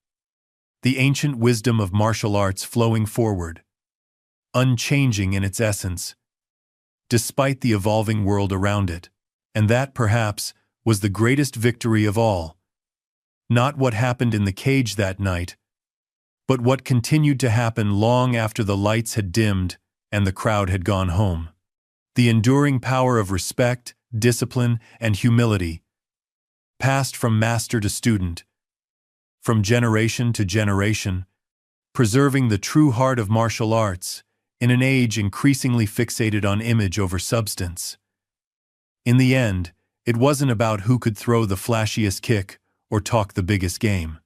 S1: The ancient wisdom of martial arts flowing forward, unchanging in its essence, despite the evolving world around it. And that, perhaps, was the greatest victory of all. Not what happened in the cage that night, but what continued to happen long after the lights had dimmed and the crowd had gone home. The enduring power of respect, discipline, and humility, passed from master to student, from generation to generation, preserving the true heart of martial arts in an age increasingly fixated on image over substance. In the end, it wasn't about who could throw the flashiest kick or talk the biggest game.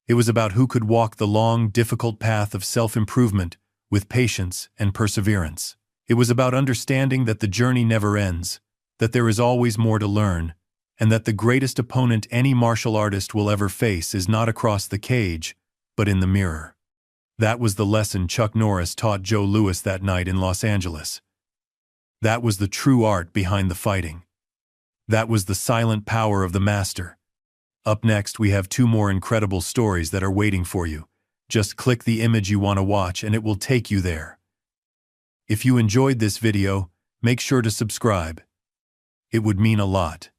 S1: It was about who could walk the long, difficult path of self-improvement with patience and perseverance. It was about understanding that the journey never ends, that there is always more to learn, and that the greatest opponent any martial artist will ever face is not across the cage, but in the mirror. That was the lesson Chuck Norris taught Joe Louis that night in Los Angeles. That was the true art behind the fighting. That was the silent power of the master. Up next, we have 2 more incredible stories that are waiting for you. Just click the image you want to watch and it will take you there. If you enjoyed this video, make sure to subscribe. It would mean a lot.